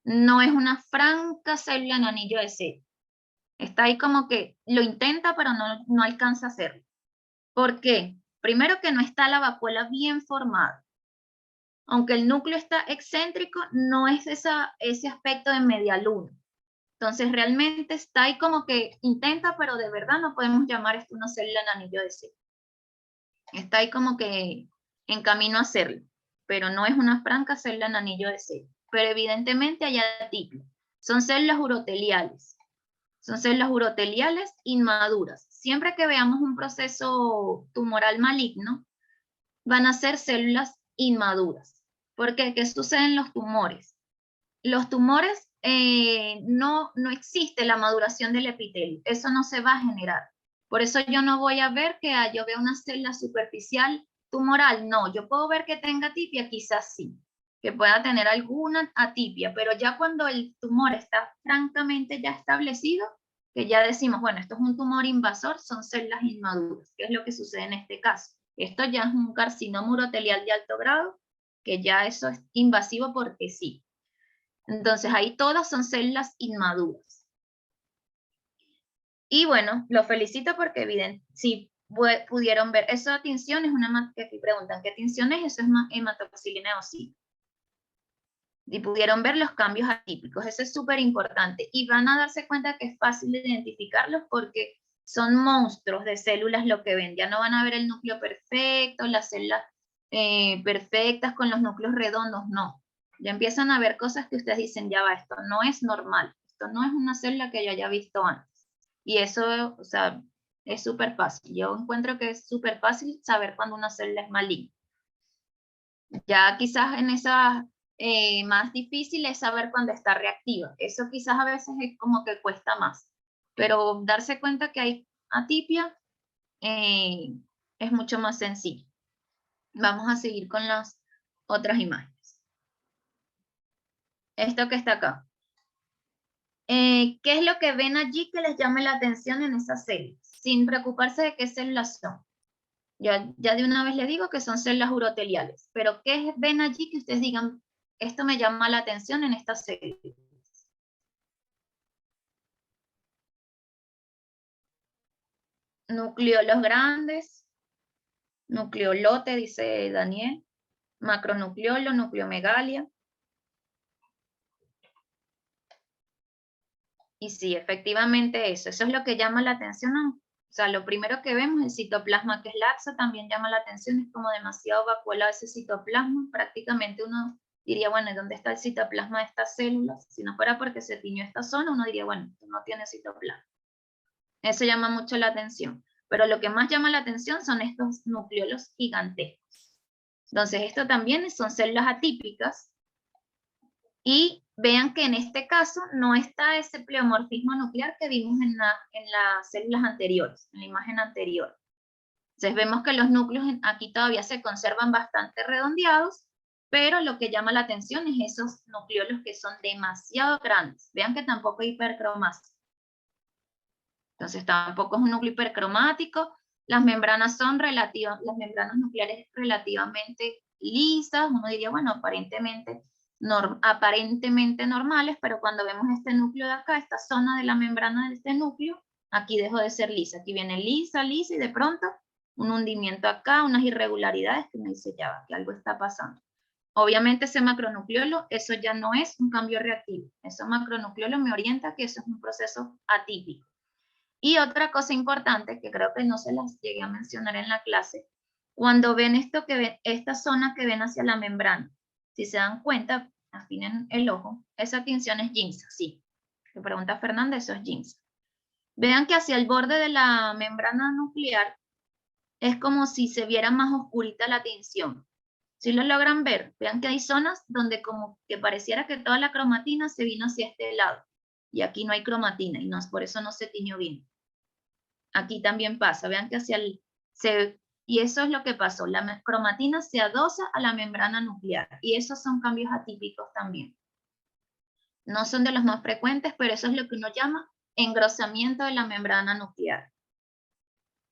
no es una franca célula en anillo de sello. Está ahí como que lo intenta, pero no alcanza a hacerlo. ¿Por qué? Primero que no está la vacuola bien formada. Aunque el núcleo está excéntrico, no es ese aspecto de media luna. Entonces realmente está ahí como que intenta, pero de verdad no podemos llamar esto una célula en anillo de sello. Está ahí como que en camino a hacerlo, pero no es una franca célula en anillo de sello. Pero evidentemente hay atipia. Son células uroteliales. Son células uroteliales inmaduras. Siempre que veamos un proceso tumoral maligno, van a ser células inmaduras. ¿Por qué? ¿Qué sucede en los tumores? Los tumores no existe la maduración del epitelio. Eso no se va a generar. Por eso yo no voy a ver que yo vea una célula superficial tumoral. No, yo puedo ver que tenga atipia, quizás sí, que pueda tener alguna atipia, pero ya cuando el tumor está francamente ya establecido, que ya decimos, bueno, esto es un tumor invasor, son células inmaduras, que es lo que sucede en este caso. Esto ya es un carcinoma urotelial de alto grado, que ya eso es invasivo porque sí. Entonces ahí todas son células inmaduras. Y bueno, los felicito porque si pudieron ver, esa tinción es una, que aquí preguntan, ¿qué tinción es? Eso es hematoxilina eosina. Y pudieron ver los cambios atípicos, eso es súper importante. Y van a darse cuenta que es fácil de identificarlos porque son monstruos de células lo que ven. Ya no van a ver el núcleo perfecto, las células perfectas con los núcleos redondos, no. Ya empiezan a ver cosas que ustedes dicen, ya va, esto no es normal, esto no es una célula que yo haya visto antes. Y eso, o sea, es súper fácil. Yo encuentro que es súper fácil saber cuando una célula es maligna. Ya quizás en esa más difícil es saber cuando está reactiva. Eso quizás a veces es como que cuesta más. Pero darse cuenta que hay atipia es mucho más sencillo. Vamos a seguir con las otras imágenes. Esto que está acá. ¿Qué es lo que ven allí que les llame la atención en esas células? Sin preocuparse de qué células son. Ya de una vez les digo que son células uroteliales. Pero ¿qué ven allí que ustedes digan, esto me llama la atención en estas células? Nucleolos grandes, nucleolote, dice Daniel, macronucleolo, nucleomegalia. Y sí, efectivamente eso es lo que llama la atención. O sea, lo primero que vemos, el citoplasma que es laxo, también llama la atención, es como demasiado vacuolado ese citoplasma. Prácticamente uno diría, bueno, ¿dónde está el citoplasma de estas células? Si no fuera porque se tiñó esta zona, uno diría, bueno, no tiene citoplasma. Eso llama mucho la atención. Pero lo que más llama la atención son estos nucleolos gigantescos. Entonces, esto también son células atípicas. Y vean que en este caso no está ese pleomorfismo nuclear que vimos en las células anteriores, en la imagen anterior. Entonces vemos que los núcleos aquí todavía se conservan bastante redondeados, pero lo que llama la atención es esos nucleolos que son demasiado grandes. Vean que tampoco hay hipercromasia. Entonces tampoco es un núcleo hipercromático. Las membranas son las membranas nucleares relativamente lisas. Uno diría, bueno, aparentemente normales, pero cuando vemos este núcleo de acá, esta zona de la membrana de este núcleo, aquí dejó de ser lisa. Aquí viene lisa, lisa, y de pronto un hundimiento acá, unas irregularidades que me dice, ya va, que algo está pasando. Obviamente ese macronucleolo, eso ya no es un cambio reactivo. Ese macronucleolo me orienta que eso es un proceso atípico. Y otra cosa importante, que creo que no se las llegué a mencionar en la clase, cuando ven esto que ven, esta zona que ven hacia la membrana, si se dan cuenta, afinen el ojo, esa tinción es Giemsa, sí. Que pregunta Fernanda, eso es Giemsa. Vean que hacia el borde de la membrana nuclear es como si se viera más oscurita la tinción. Si lo logran ver, vean que hay zonas donde como que pareciera que toda la cromatina se vino hacia este lado. Y aquí no hay cromatina y por eso no se tiñó bien. Aquí también pasa, vean que y eso es lo que pasó, la cromatina se adosa a la membrana nuclear y esos son cambios atípicos también. No son de los más frecuentes, pero eso es lo que uno llama engrosamiento de la membrana nuclear.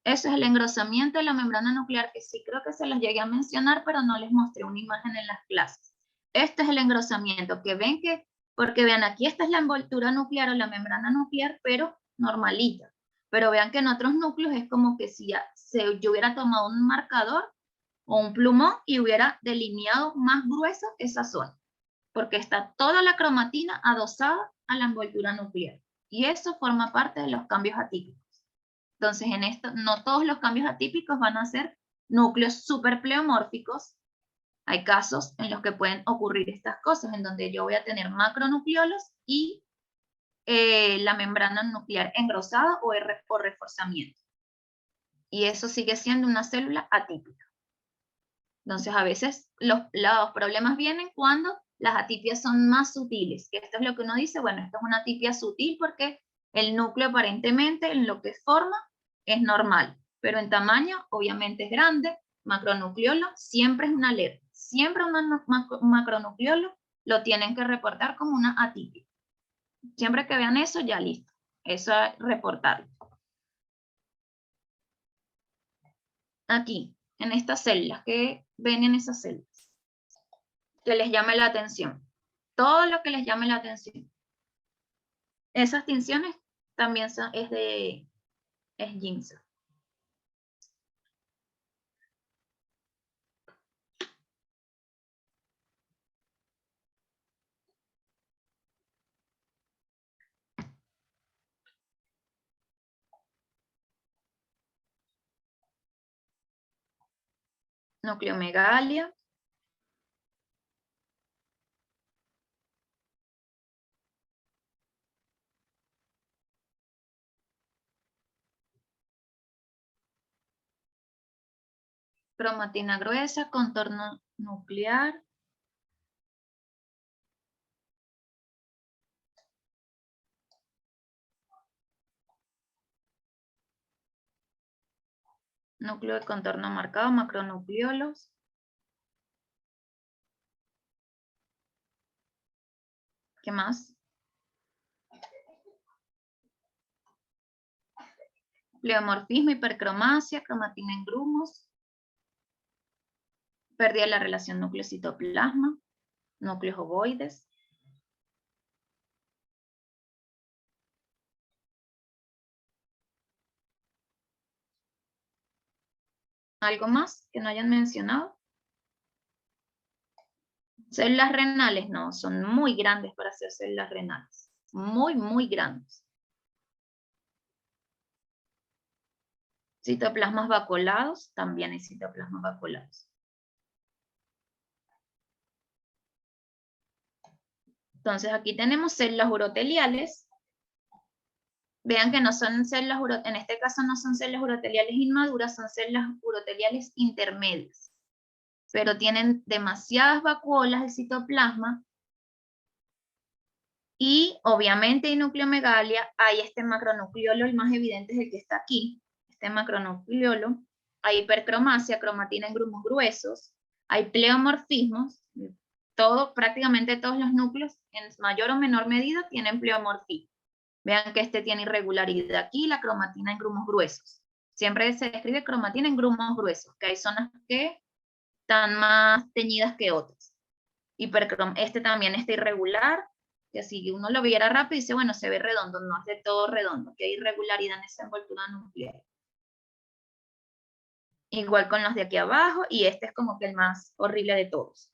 Eso es el engrosamiento de la membrana nuclear, que sí creo que se los llegué a mencionar, pero no les mostré una imagen en las clases. Este es el engrosamiento, que ven que, porque vean, aquí esta es la envoltura nuclear o la membrana nuclear, pero normalita. Pero vean que en otros núcleos es como que si yo hubiera tomado un marcador o un plumón y hubiera delineado más grueso esa zona, porque está toda la cromatina adosada a la envoltura nuclear. Y eso forma parte de los cambios atípicos. Entonces, en esto, no todos los cambios atípicos van a ser núcleos superpleomórficos. Hay casos en los que pueden ocurrir estas cosas, en donde yo voy a tener macronucleolos y la membrana nuclear engrosada o reforzamiento. Y eso sigue siendo una célula atípica. Entonces, a veces los problemas vienen cuando las atipias son más sutiles, que esto es lo que uno dice, bueno, esto es una atipia sutil porque el núcleo aparentemente en lo que forma es normal, pero en tamaño obviamente es grande. Macronucleolo siempre es una alerta, siempre un macronucleolo lo tienen que reportar como una atipia. Siempre que vean eso, ya listo, eso es reportarlo. Aquí, en estas células, ¿qué ven en esas células? Que les llame la atención. Todo lo que les llame la atención. Esas tinciones también son, es Ginseng. Nucleomegalia. Cromatina gruesa, contorno nuclear. Núcleo de contorno marcado, macronucleolos. ¿Qué más? Pleomorfismo, hipercromacia, cromatina en grumos. Pérdida de la relación núcleo-citoplasma. Núcleos ovoides. ¿Algo más que no hayan mencionado? Células renales, no, son muy grandes para ser células renales. Muy, muy grandes. Citoplasmas vacuolados, también hay citoplasmas vacuolados. Entonces aquí tenemos células uroteliales. Vean que no son células, en este caso no son células uroteliales inmaduras, son células uroteliales intermedias. Pero tienen demasiadas vacuolas del citoplasma. Y obviamente en nucleomegalia hay este macronucleolo, el más evidente es el que está aquí, este macronucleolo. Hay hipercromacia, cromatina en grumos gruesos, hay pleomorfismos, prácticamente todos los núcleos en mayor o menor medida tienen pleomorfismo. Vean que este tiene irregularidad aquí, la cromatina en grumos gruesos. Siempre se describe cromatina en grumos gruesos, que hay zonas que están más teñidas que otras. Este también está irregular, que si uno lo viera rápido dice, bueno, se ve redondo, no es de todo redondo, que hay irregularidad en esa envoltura nuclear. Igual con los de aquí abajo, y este es como que el más horrible de todos.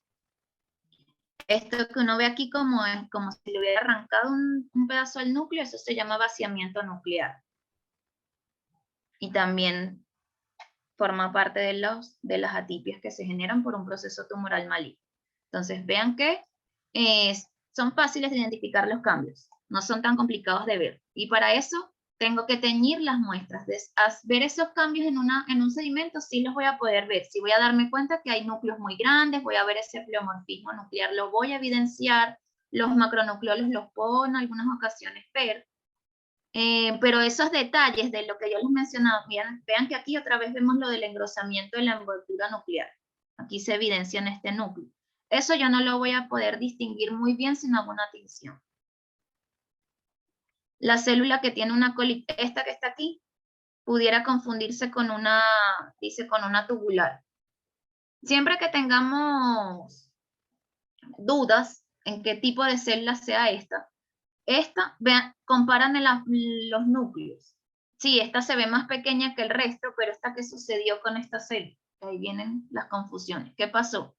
Esto que uno ve aquí como si le hubiera arrancado un pedazo al núcleo, eso se llama vaciamiento nuclear. Y también forma parte de las atipias que se generan por un proceso tumoral maligno. Entonces vean que son fáciles de identificar los cambios, no son tan complicados de ver. Y para eso tengo que teñir las muestras. Ver esos cambios en un sedimento sí los voy a poder ver. Si voy a darme cuenta que hay núcleos muy grandes, voy a ver ese pleomorfismo nuclear, lo voy a evidenciar. Los macronucleolos los puedo en algunas ocasiones ver. Pero esos detalles de lo que yo les mencionaba, vean que aquí otra vez vemos lo del engrosamiento de la envoltura nuclear. Aquí se evidencia en este núcleo. Eso yo no lo voy a poder distinguir muy bien si no hago una tinción. La célula que tiene una colita, esta que está aquí, pudiera confundirse con una, dice, con una tubular. Siempre que tengamos dudas en qué tipo de célula sea esta, vean, comparan los núcleos. Sí, esta se ve más pequeña que el resto, pero esta, ¿qué sucedió con esta célula? Ahí vienen las confusiones. ¿Qué pasó?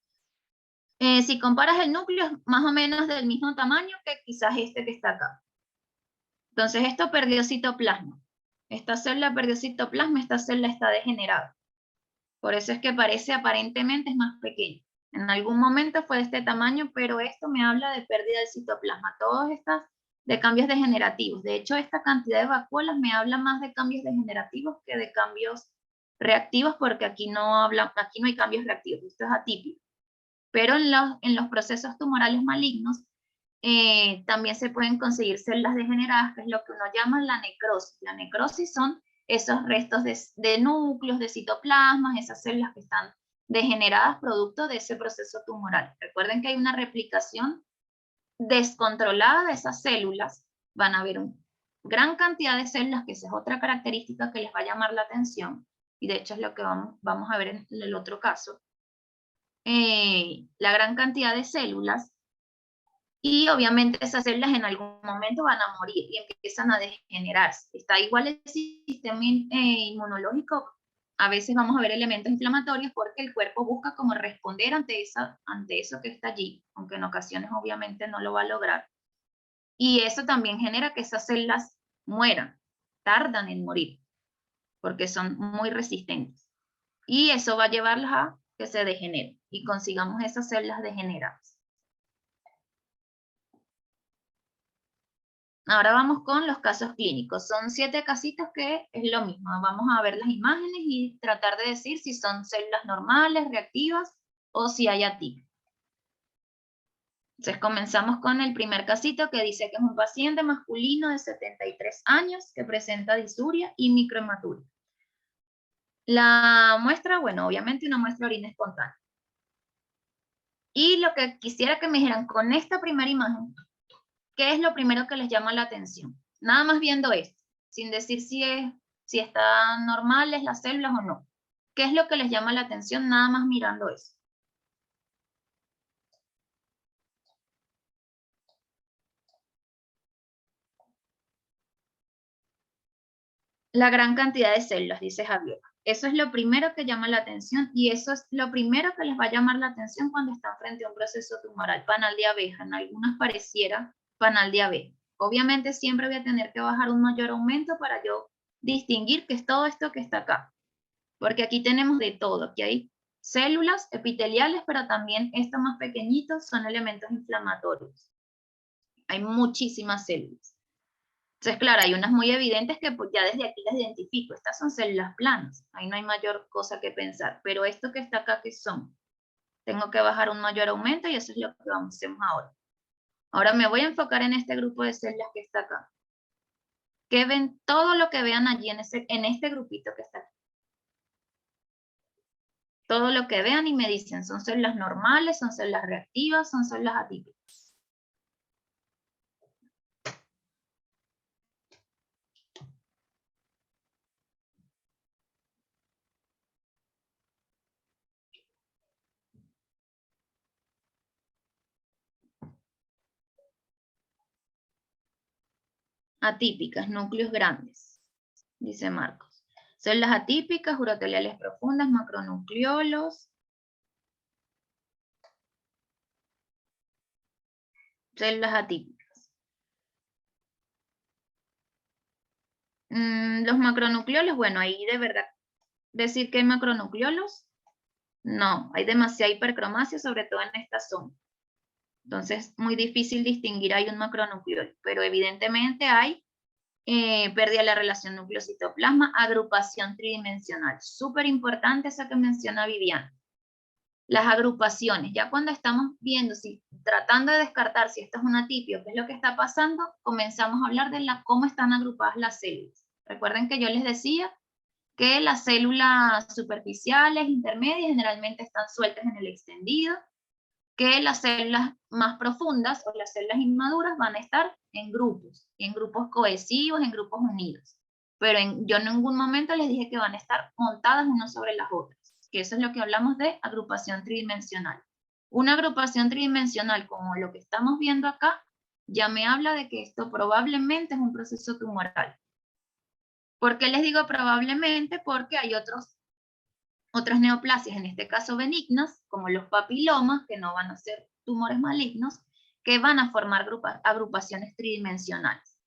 Si comparas el núcleo, es más o menos del mismo tamaño que quizás este que está acá. Entonces esto perdió citoplasma. Esta célula perdió citoplasma, esta célula está degenerada. Por eso es que parece aparentemente es más pequeño. En algún momento fue de este tamaño, pero esto me habla de pérdida de citoplasma. Todas estas de cambios degenerativos. De hecho, esta cantidad de vacuolas me habla más de cambios degenerativos que de cambios reactivos, porque aquí no hay cambios reactivos, esto es atípico. Pero en los procesos tumorales malignos también se pueden conseguir células degeneradas, que es lo que uno llama la necrosis. La necrosis son esos restos de núcleos, de citoplasmas, esas células que están degeneradas producto de ese proceso tumoral. Recuerden que hay una replicación descontrolada de esas células. Van a haber una gran cantidad de células, que esa es otra característica que les va a llamar la atención, y de hecho es lo que vamos a ver en el otro caso. La gran cantidad de células, y obviamente esas células en algún momento van a morir y empiezan a degenerarse. Está igual el sistema inmunológico. A veces vamos a ver elementos inflamatorios porque el cuerpo busca como responder ante eso que está allí, aunque en ocasiones obviamente no lo va a lograr. Y eso también genera que esas células mueran, tardan en morir, porque son muy resistentes. Y eso va a llevarlas a que se degeneren y consigamos esas células degeneradas. Ahora vamos con los casos clínicos. Son 7 casitos que es lo mismo. Vamos a ver las imágenes y tratar de decir si son células normales, reactivas o si hay atípicas. Entonces comenzamos con el primer casito que dice que es un paciente masculino de 73 años que presenta disuria y microhematuria. La muestra, bueno, obviamente una muestra de orina espontánea. Y lo que quisiera que me dijeran con esta primera imagen, ¿qué es lo primero que les llama la atención? Nada más viendo esto, sin decir si están normales las células o no. ¿Qué es lo que les llama la atención nada más mirando eso? La gran cantidad de células, dice Javier. Eso es lo primero que llama la atención y eso es lo primero que les va a llamar la atención cuando están frente a un proceso tumoral. Panal de abeja, en algunas pareciera panal de abeja. Obviamente siempre voy a tener que bajar un mayor aumento para yo distinguir que es todo esto que está acá. Porque aquí tenemos de todo. Aquí hay células epiteliales, pero también estos más pequeñitos son elementos inflamatorios. Hay muchísimas células. Entonces, claro, hay unas muy evidentes que pues, ya desde aquí las identifico. Estas son células planas. Ahí no hay mayor cosa que pensar. Pero esto que está acá, ¿qué son? Tengo que bajar un mayor aumento y eso es lo que vamos a hacer ahora. Ahora me voy a enfocar en este grupo de células que está acá. Que ven todo lo que vean allí en este grupito que está aquí. Todo lo que vean y me dicen, ¿son células normales, son células reactivas, son células atípicas? Atípicas, núcleos grandes, dice Marcos. Células atípicas, uroteliales profundas, macronucleolos. Células atípicas. Los macronucleolos, bueno, ahí de verdad decir que hay macronucleolos, no, hay demasiada hipercromasia, sobre todo en esta zona. Entonces, muy difícil distinguir hay un macronucleolo, pero evidentemente hay pérdida de la relación núcleo-citoplasma, agrupación tridimensional. Súper importante esa que menciona Viviana. Las agrupaciones, ya cuando estamos viendo, tratando de descartar si esto es un atipio, qué es lo que está pasando, comenzamos a hablar de cómo están agrupadas las células. Recuerden que yo les decía que las células superficiales, intermedias, generalmente están sueltas en el extendido, que las células más profundas o las células inmaduras van a estar en grupos, y en grupos cohesivos, en grupos unidos. pero yo en ningún momento les dije que van a estar montadas unas sobre las otras, que eso es lo que hablamos de agrupación tridimensional. Una agrupación tridimensional como lo que estamos viendo acá, ya me habla de que esto probablemente es un proceso tumoral. ¿Por qué les digo probablemente? Porque hay otras neoplasias, en este caso benignas, como los papilomas, que no van a ser tumores malignos, que van a formar agrupaciones tridimensionales.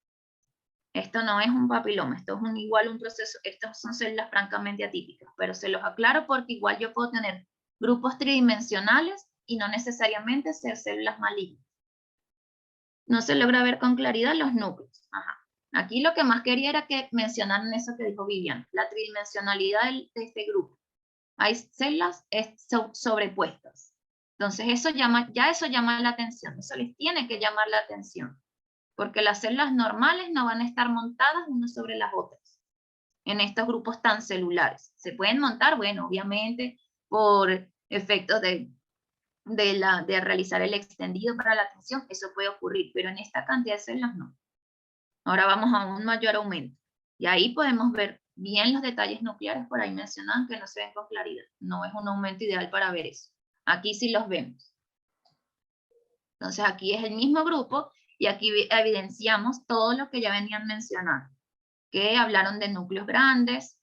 Esto no es un papiloma, esto es igual un proceso, estas son células francamente atípicas, pero se los aclaro porque igual yo puedo tener grupos tridimensionales y no necesariamente ser células malignas. No se logra ver con claridad los núcleos. Ajá. Aquí lo que más quería era que mencionaran eso que dijo Vivian, la tridimensionalidad de este grupo. Hay células sobrepuestas. Entonces eso llama la atención, eso les tiene que llamar la atención, porque las células normales no van a estar montadas unas sobre las otras en estos grupos tan celulares. Se pueden montar, bueno, obviamente por efectos de realizar el extendido para la tensión, eso puede ocurrir, pero en esta cantidad de células no. Ahora vamos a un mayor aumento. Y ahí podemos ver bien los detalles nucleares, por ahí mencionaban que no se ven con claridad. No es un aumento ideal para ver eso. Aquí sí los vemos. Entonces aquí es el mismo grupo y aquí evidenciamos todo lo que ya venían mencionando, que hablaron de núcleos grandes.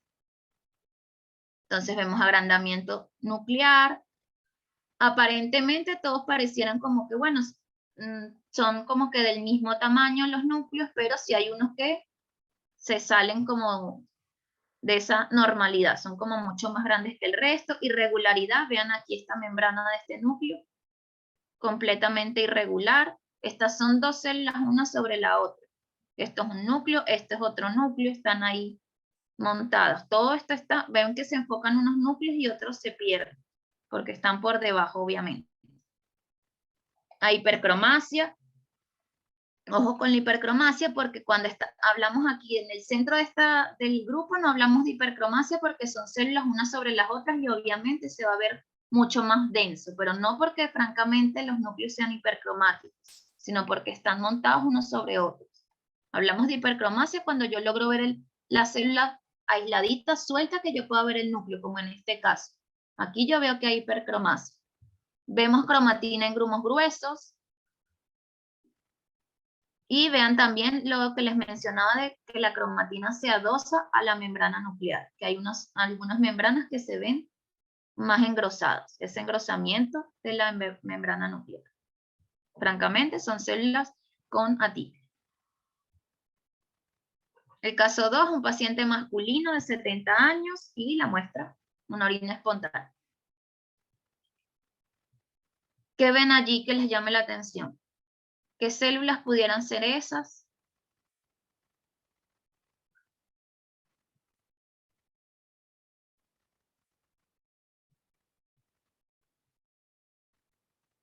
Entonces vemos agrandamiento nuclear. Aparentemente todos parecieran como que, bueno, son como que del mismo tamaño los núcleos, pero sí hay unos que se salen como de esa normalidad, son como mucho más grandes que el resto. Irregularidad, vean aquí esta membrana de este núcleo, completamente irregular. Estas son dos células una sobre la otra. Esto es un núcleo, este es otro núcleo, están ahí montadas. Todo esto está, ven que se enfocan unos núcleos y otros se pierden, porque están por debajo, obviamente. Hay hipercromacia. Ojo con la hipercromacia, porque cuando hablamos aquí en el centro del grupo, no hablamos de hipercromacia porque son células unas sobre las otras y obviamente se va a ver mucho más denso, pero no porque francamente los núcleos sean hipercromáticos, sino porque están montados unos sobre otros. Hablamos de hipercromacia cuando yo logro ver la célula aisladita, suelta, que yo pueda ver el núcleo, como en este caso. Aquí yo veo que hay hipercromacia. Vemos cromatina en grumos gruesos. Y vean también lo que les mencionaba de que la cromatina se adosa a la membrana nuclear, que hay algunas membranas que se ven más engrosadas, ese engrosamiento de la membrana nuclear. Francamente, son células con atípica. El caso 2, un paciente masculino de 70 años y la muestra, una orina espontánea. ¿Qué ven allí que les llame la atención? ¿Qué células pudieran ser esas?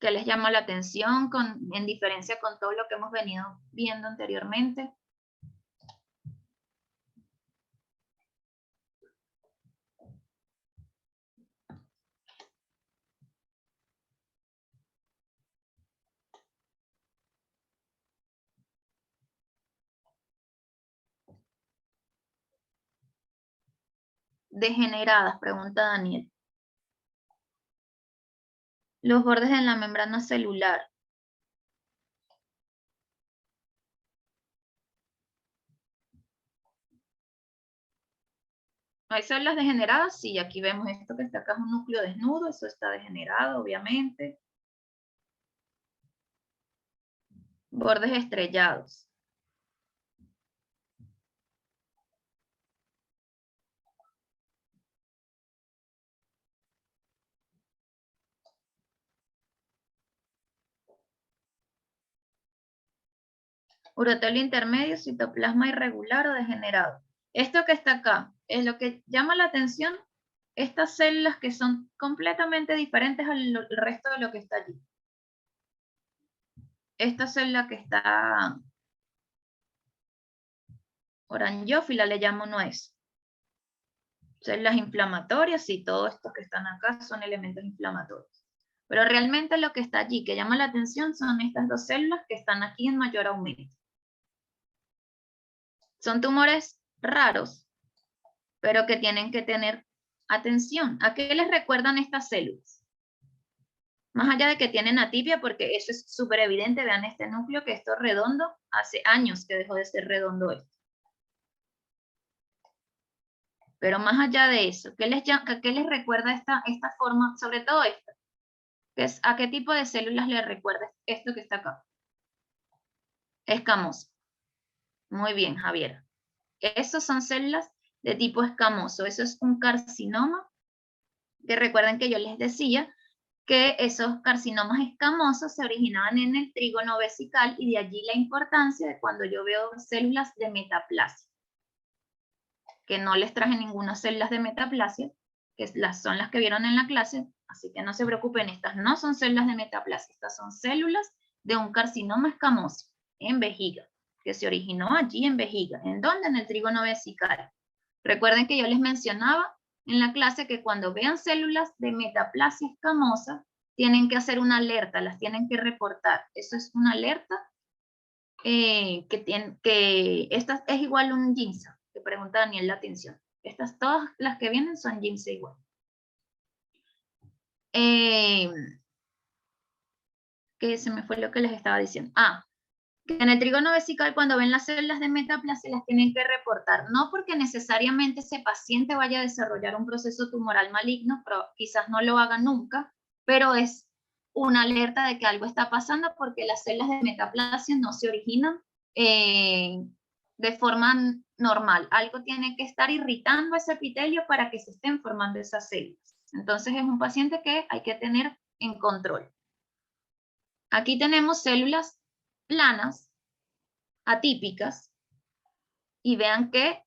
¿Qué les llama la atención en diferencia con todo lo que hemos venido viendo anteriormente? Degeneradas, pregunta Daniel. Los bordes en la membrana celular. ¿Hay células degeneradas? Sí, aquí vemos esto que está acá, es un núcleo desnudo, eso está degenerado, obviamente. Bordes estrellados. Urotelio intermedio, citoplasma irregular o degenerado. Esto que está acá es lo que llama la atención, estas células que son completamente diferentes al resto de lo que está allí. Esta célula que está orangiófila le llamo no es. Células inflamatorias y todos estos que están acá son elementos inflamatorios. Pero realmente lo que está allí que llama la atención son estas dos células que están aquí en mayor aumento. Son tumores raros, pero que tienen que tener atención. ¿A qué les recuerdan estas células? Más allá de que tienen atipia, porque eso es súper evidente, vean este núcleo que esto es redondo, hace años que dejó de ser redondo esto. Pero más allá de eso, ¿qué les recuerda esta forma, sobre todo esta? ¿A qué tipo de células le recuerda esto que está acá? Escamoso. Muy bien, Javier. Esas son células de tipo escamoso. Eso es un carcinoma, que recuerden que yo les decía que esos carcinomas escamosos se originaban en el trígono vesical y de allí la importancia de cuando yo veo células de metaplasia. Que no les traje ninguna células de metaplasia, que son las que vieron en la clase, así que no se preocupen, estas no son células de metaplasia, estas son células de un carcinoma escamoso en vejiga, que se originó allí en vejiga. ¿En dónde? En el trígono vesical. Recuerden que yo les mencionaba en la clase que cuando vean células de metaplasia escamosa, tienen que hacer una alerta, las tienen que reportar. Eso es una alerta que esta es igual a un GIMSA, que pregunta Daniel la atención. Estas todas las que vienen son GIMSA igual. Que se me fue lo que les estaba diciendo. Que en el trígono vesical cuando ven las células de metaplasia las tienen que reportar, no porque necesariamente ese paciente vaya a desarrollar un proceso tumoral maligno, pero quizás no lo haga nunca, pero es una alerta de que algo está pasando porque las células de metaplasia no se originan de forma normal. Algo tiene que estar irritando ese epitelio para que se estén formando esas células. Entonces es un paciente que hay que tener en control. Aquí tenemos células planas, atípicas, y vean que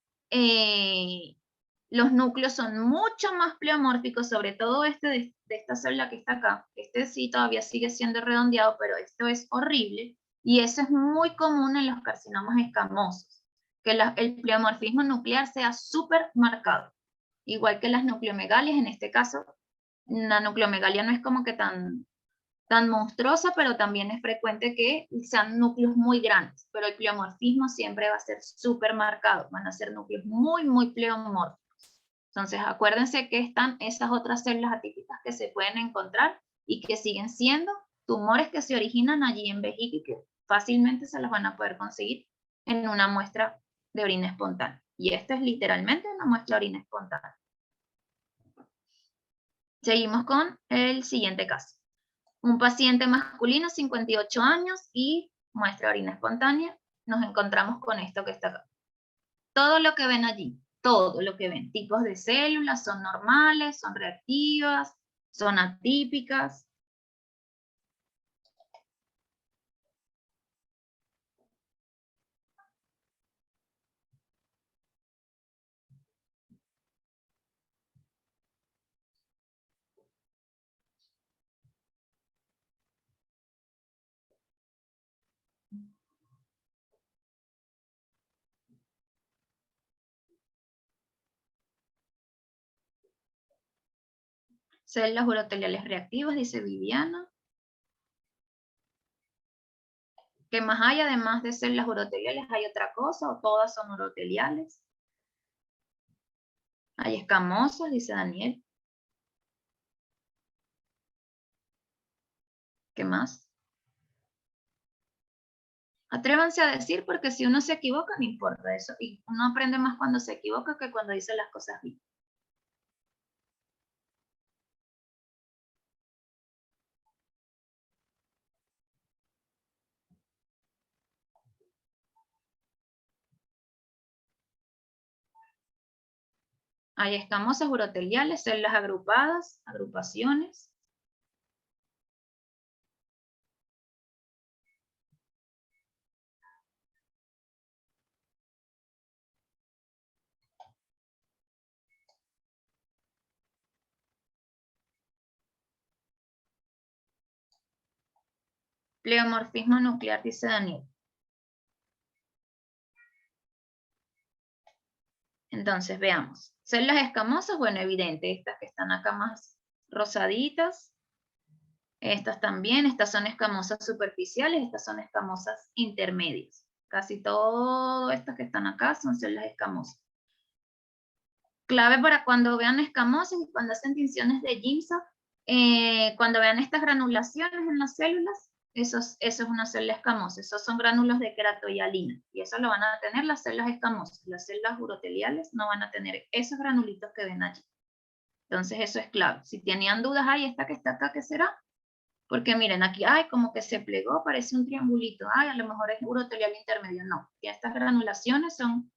los núcleos son mucho más pleomórficos, sobre todo este de esta célula que está acá. Este sí todavía sigue siendo redondeado, pero esto es horrible, y eso es muy común en los carcinomas escamosos, que el pleomorfismo nuclear sea súper marcado, igual que las nucleomegalias. En este caso, la nucleomegalia no es como que tan monstruosa, pero también es frecuente que sean núcleos muy grandes, pero el pleomorfismo siempre va a ser súper marcado, van a ser núcleos muy, muy pleomórficos. Entonces, acuérdense que están esas otras células atípicas que se pueden encontrar y que siguen siendo tumores que se originan allí en vejiga y que fácilmente se los van a poder conseguir en una muestra de orina espontánea. Y esta es literalmente una muestra de orina espontánea. Seguimos con el siguiente caso. Un paciente masculino, 58 años, y muestra orina espontánea. Nos encontramos con esto que está acá. Todo lo que ven allí, todo lo que ven, tipos de células, son normales, son reactivas, son atípicas. Células uroteliales reactivas, dice Viviana. ¿Qué más hay además de células uroteliales? ¿Hay otra cosa o todas son uroteliales? Hay escamosas, dice Daniel. ¿Qué más? Atrévanse a decir, porque si uno se equivoca, no importa eso. Y uno aprende más cuando se equivoca que cuando dice las cosas bien. Hay escamosas uroteliales, células agrupadas, agrupaciones. Pleomorfismo nuclear, dice Daniel. Entonces, veamos. Células escamosas, bueno, evidente, estas que están acá más rosaditas. Estas también, estas son escamosas superficiales, estas son escamosas intermedias. Casi todas estas que están acá son células escamosas. Clave para cuando vean escamosos y cuando hacen tinciones de Giemsa, cuando vean estas granulaciones en las células, eso es una célula escamosa, esos son gránulos de keratoialina, y eso lo van a tener las células escamosas. Las células uroteliales no van a tener esos granulitos que ven allí. Entonces eso es clave. Si tenían dudas, ay, esta que está acá, ¿qué será? Porque miren, aquí, ay, como que se plegó, parece un triangulito, ay, a lo mejor es urotelial intermedio. No, y estas granulaciones son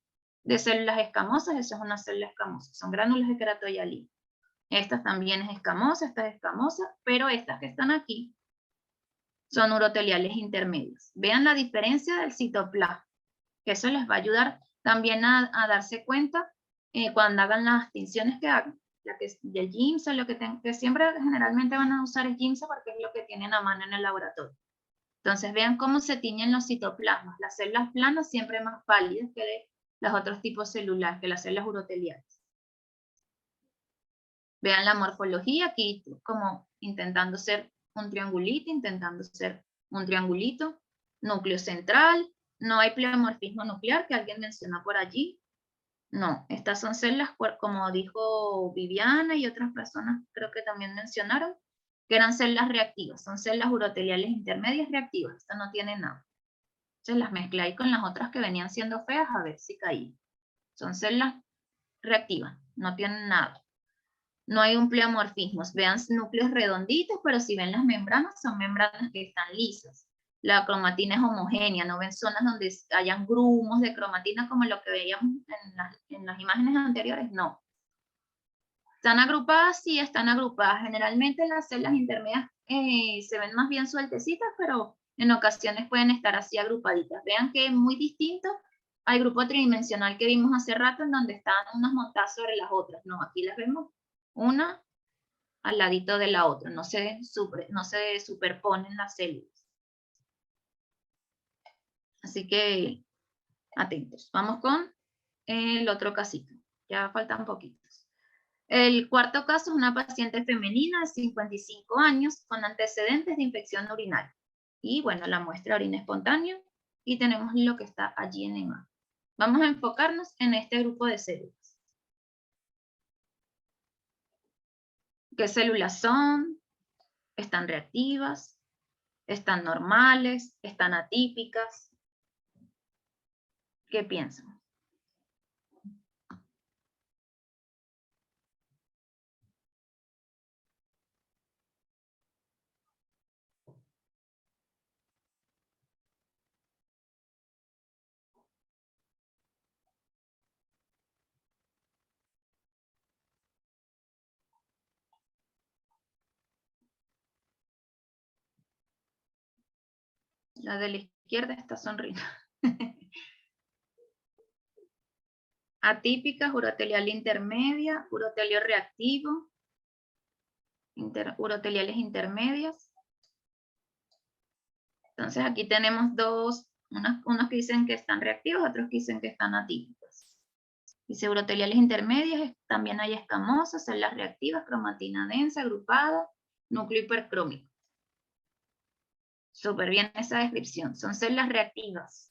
de células escamosas, eso es una célula escamosa, son gránulos de keratoialina. Esta también es escamosa, esta es escamosa, pero estas que están aquí son uroteliales intermedios. Vean la diferencia del citoplasma, que eso les va a ayudar también a darse cuenta cuando hagan las tinciones que hagan. La que, del Giemsa, lo que siempre generalmente van a usar es Giemsa porque es lo que tienen a mano en el laboratorio. Entonces vean cómo se tiñen los citoplasmas. Las células planas siempre más pálidas que los otros tipos celulares, que las células uroteliales. Vean la morfología aquí como intentando ser un triangulito, núcleo central, no hay pleomorfismo nuclear que alguien menciona por allí. No, estas son células, como dijo Viviana y otras personas creo que también mencionaron, que eran células reactivas, son células uroteliales intermedias reactivas, esta no tiene nada. Entonces las mezclé ahí con las otras que venían siendo feas a ver si caían. Son células reactivas, no tienen nada. No hay un pleomorfismo, vean núcleos redonditos, pero si ven las membranas, son membranas que están lisas. La cromatina es homogénea, no ven zonas donde hayan grumos de cromatina como lo que veíamos en las imágenes anteriores, no. ¿Están agrupadas? Sí, están agrupadas. Generalmente las células intermedias se ven más bien sueltecitas, pero en ocasiones pueden estar así agrupaditas. Vean que es muy distinto al grupo tridimensional que vimos hace rato, en donde estaban unas montadas sobre las otras. No, aquí las vemos una al ladito de la otra, no se superponen las células. Así que atentos. Vamos con el otro casito. Ya faltan poquitos. El cuarto caso es una paciente femenina de 55 años con antecedentes de infección urinaria. Y bueno, la muestra de orina espontánea y tenemos lo que está allí en la imagen. Vamos a enfocarnos en este grupo de células. ¿Qué células son? ¿Están reactivas? ¿Están normales? ¿Están atípicas? ¿Qué piensan? La de la izquierda está sonriendo. Atípicas, urotelial intermedia, urotelio reactivo, uroteliales intermedias. Entonces aquí tenemos unos que dicen que están reactivos, otros que dicen que están atípicas. Dice uroteliales intermedias, también hay escamosas, células reactivas, cromatina densa, agrupada, núcleo hipercrómico. Súper bien esa descripción, son células reactivas.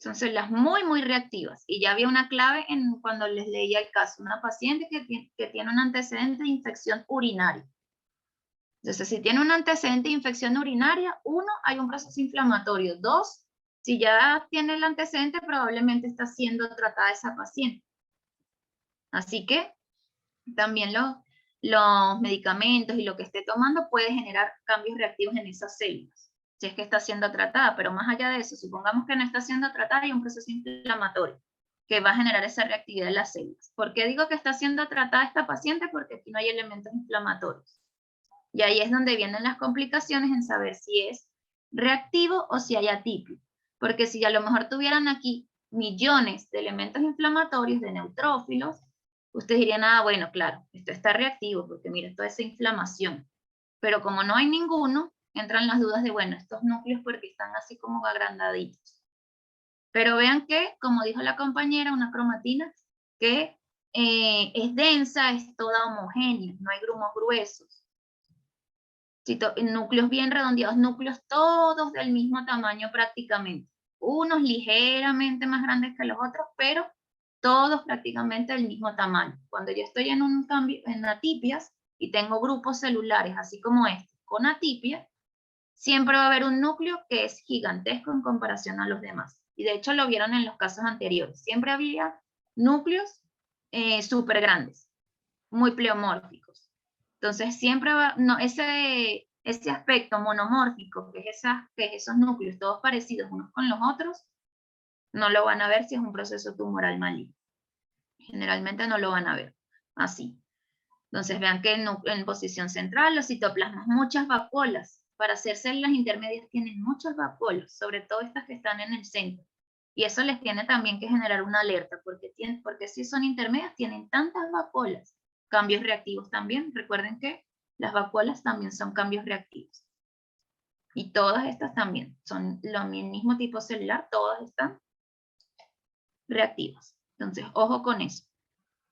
Son células muy, muy reactivas. Y ya había una clave cuando les leía el caso, una paciente que tiene un antecedente de infección urinaria. Entonces, si tiene un antecedente de infección urinaria, 1, hay un proceso inflamatorio. 2, si ya tiene el antecedente, probablemente está siendo tratada esa paciente. Así que también los medicamentos y lo que esté tomando puede generar cambios reactivos en esas células, si es que está siendo tratada. Pero más allá de eso, supongamos que no está siendo tratada, hay un proceso inflamatorio que va a generar esa reactividad en las células. ¿Por qué digo que está siendo tratada esta paciente? Porque aquí no hay elementos inflamatorios. Y ahí es donde vienen las complicaciones en saber si es reactivo o si hay atípico. Porque si a lo mejor tuvieran aquí millones de elementos inflamatorios, de neutrófilos, ustedes dirían, ah, bueno, claro, esto está reactivo, porque mira, toda esa inflamación. Pero como no hay ninguno, entran las dudas de, bueno, estos núcleos porque están así como agrandaditos. Pero vean que, como dijo la compañera, una cromatina que es densa, es toda homogénea, no hay grumos gruesos. Núcleos bien redondeados, núcleos todos del mismo tamaño prácticamente. Unos ligeramente más grandes que los otros, pero todos prácticamente del mismo tamaño. Cuando yo estoy en un cambio, en atipias, y tengo grupos celulares, así como este, con atipia, siempre va a haber un núcleo que es gigantesco en comparación a los demás. Y de hecho lo vieron en los casos anteriores. Siempre había núcleos súper grandes, muy pleomórficos. Entonces siempre va, no, ese aspecto monomórfico, que es esos núcleos todos parecidos unos con los otros, no lo van a ver si es un proceso tumoral maligno. Generalmente no lo van a ver así. Entonces vean que en posición central los citoplasmas, muchas vacuolas. Para hacer células intermedias tienen muchas vacuolas, sobre todo estas que están en el centro. Y eso les tiene también que generar una alerta, porque si son intermedias tienen tantas vacuolas. Cambios reactivos también. Recuerden que las vacuolas también son cambios reactivos. Y todas estas también son el mismo tipo celular, todas están reactivas. Entonces, ojo con eso.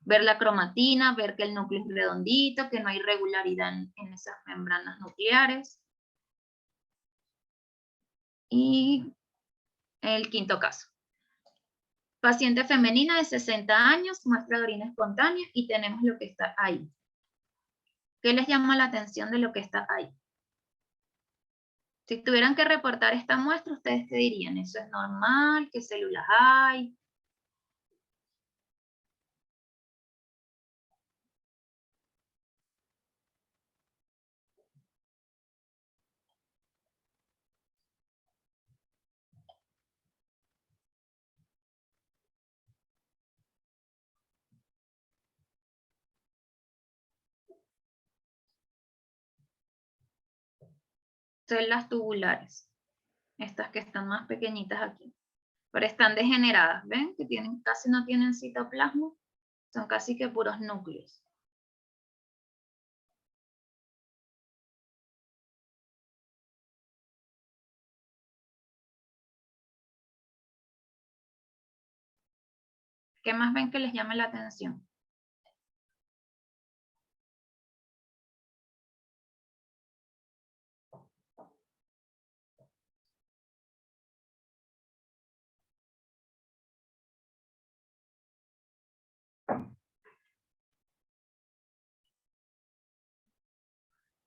Ver la cromatina, ver que el núcleo es redondito, que no hay irregularidad en esas membranas nucleares. Y el quinto caso. Paciente femenina de 60 años, muestra de orina espontánea y tenemos lo que está ahí. ¿Qué les llama la atención de lo que está ahí? Si tuvieran que reportar esta muestra, ¿ustedes qué dirían? ¿Eso es normal? ¿Qué células hay? Células tubulares. Estas que están más pequeñitas aquí. Pero están degeneradas, ¿ven? Que casi no tienen citoplasma. Son casi que puros núcleos. ¿Qué más ven que les llame la atención?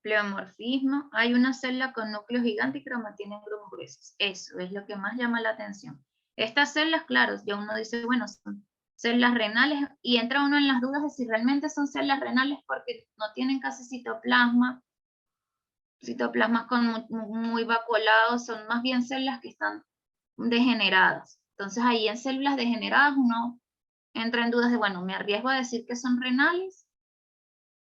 Pleomorfismo. Hay una célula con núcleo gigante y cromatina en grumos gruesos. Eso es lo que más llama la atención. Estas células, claro, ya uno dice, bueno, son células renales y entra uno en las dudas de si realmente son células renales porque no tienen casi citoplasmas con muy vacuolados, son más bien células que están degeneradas. Entonces ahí en células degeneradas uno entra en dudas de, bueno, ¿me arriesgo a decir que son renales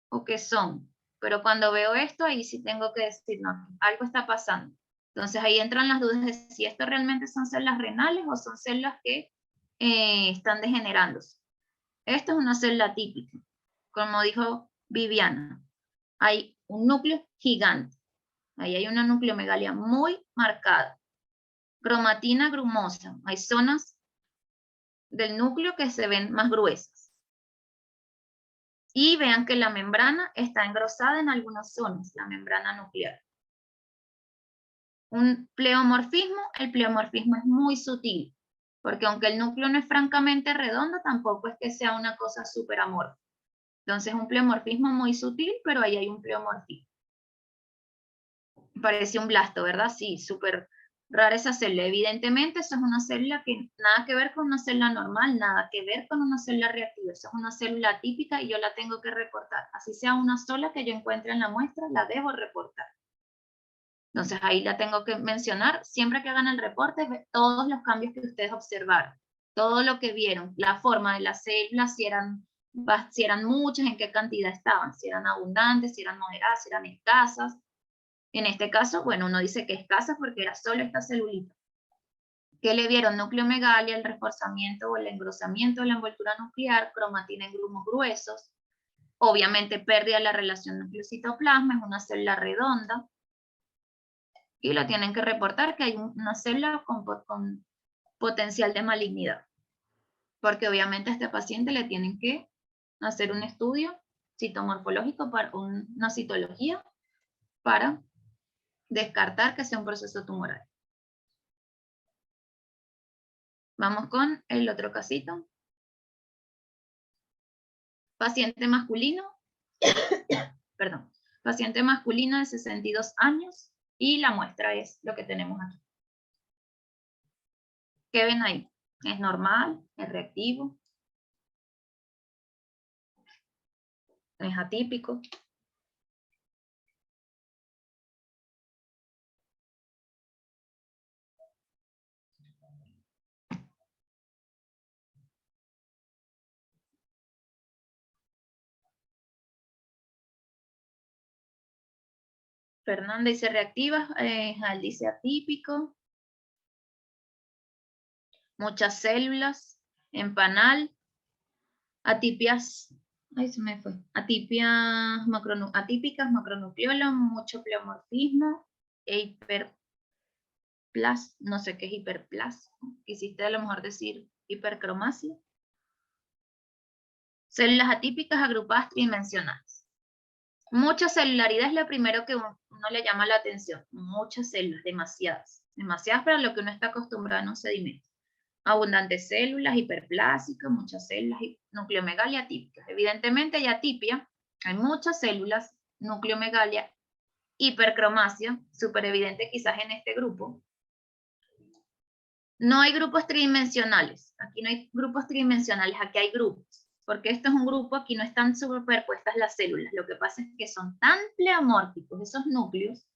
o que son? Pero cuando veo esto, ahí sí tengo que decir, no, algo está pasando. Entonces ahí entran las dudas de si esto realmente son células renales o son células que están degenerándose. Esto es una célula típica. Como dijo Viviana, hay un núcleo gigante. Ahí hay una nucleomegalia muy marcada. Cromatina grumosa. Hay zonas del núcleo que se ven más gruesas. Y vean que la membrana está engrosada en algunas zonas, la membrana nuclear. Un pleomorfismo, el pleomorfismo es muy sutil, porque aunque el núcleo no es francamente redondo, tampoco es que sea una cosa súper amorfa. Entonces un pleomorfismo muy sutil, pero ahí hay un pleomorfismo. Parece un blasto, ¿verdad? Sí, súper rara esa célula. Evidentemente eso es una célula que nada que ver con una célula normal, nada que ver con una célula reactiva. Eso es una célula típica y yo la tengo que reportar. Así sea una sola que yo encuentre en la muestra, la debo reportar. Entonces ahí la tengo que mencionar. Siempre que hagan el reporte, todos los cambios que ustedes observaron, todo lo que vieron, la forma de las células, si eran muchas, en qué cantidad estaban, si eran abundantes, si eran moderadas, si eran escasas. En este caso, bueno, uno dice que escasas porque era solo esta celulita. ¿Qué le vieron? Nucleomegalia, el reforzamiento o el engrosamiento de la envoltura nuclear, cromatina en grumos gruesos, obviamente pérdida de la relación núcleo-citoplasma, es una célula redonda, y lo tienen que reportar que hay una célula con potencial de malignidad, porque obviamente a este paciente le tienen que hacer un estudio citomorfológico, una citología, para descartar que sea un proceso tumoral. Vamos con el otro casito. Paciente masculino, perdón, paciente masculino de 62 años y la muestra es lo que tenemos aquí. ¿Qué ven ahí? ¿Es normal? ¿Es reactivo? ¿Es atípico? Fernanda dice reactiva, Jal dice atípico. Muchas células, en panal, atipias, ay se me fue, atípicas, macronucleolas, mucho pleomorfismo, e hiperplas, no sé qué es hiperplas, quisiste a lo mejor decir hipercromasia. Células atípicas agrupadas tridimensionales. Mucha celularidad es lo primero que uno le llama la atención. Muchas células, demasiadas. Demasiadas para lo que uno está acostumbrado en un sedimento. Abundantes células, hiperplásicas, muchas células, nucleomegalia atípicas. Evidentemente hay atipia, hay muchas células, nucleomegalia, hipercromasia, súper evidente quizás en este grupo. No hay grupos tridimensionales. Aquí no hay grupos tridimensionales, aquí hay grupos. Porque esto es un grupo, aquí no están superpuestas las células. Lo que pasa es que son tan pleomórficos esos núcleos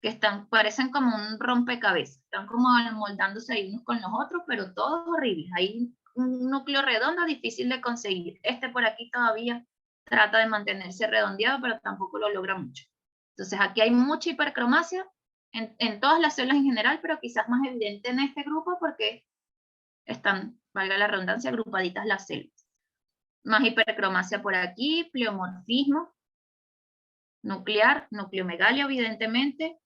que parecen como un rompecabezas. Están como moldándose ahí unos con los otros, pero todos horribles. Hay un núcleo redondo difícil de conseguir. Este por aquí todavía trata de mantenerse redondeado, pero tampoco lo logra mucho. Entonces aquí hay mucha hipercromasia en todas las células en general, pero quizás más evidente en este grupo porque están, valga la redundancia, agrupaditas las células. Más hipercromasia por aquí, pleomorfismo nuclear, nucleomegalia evidentemente.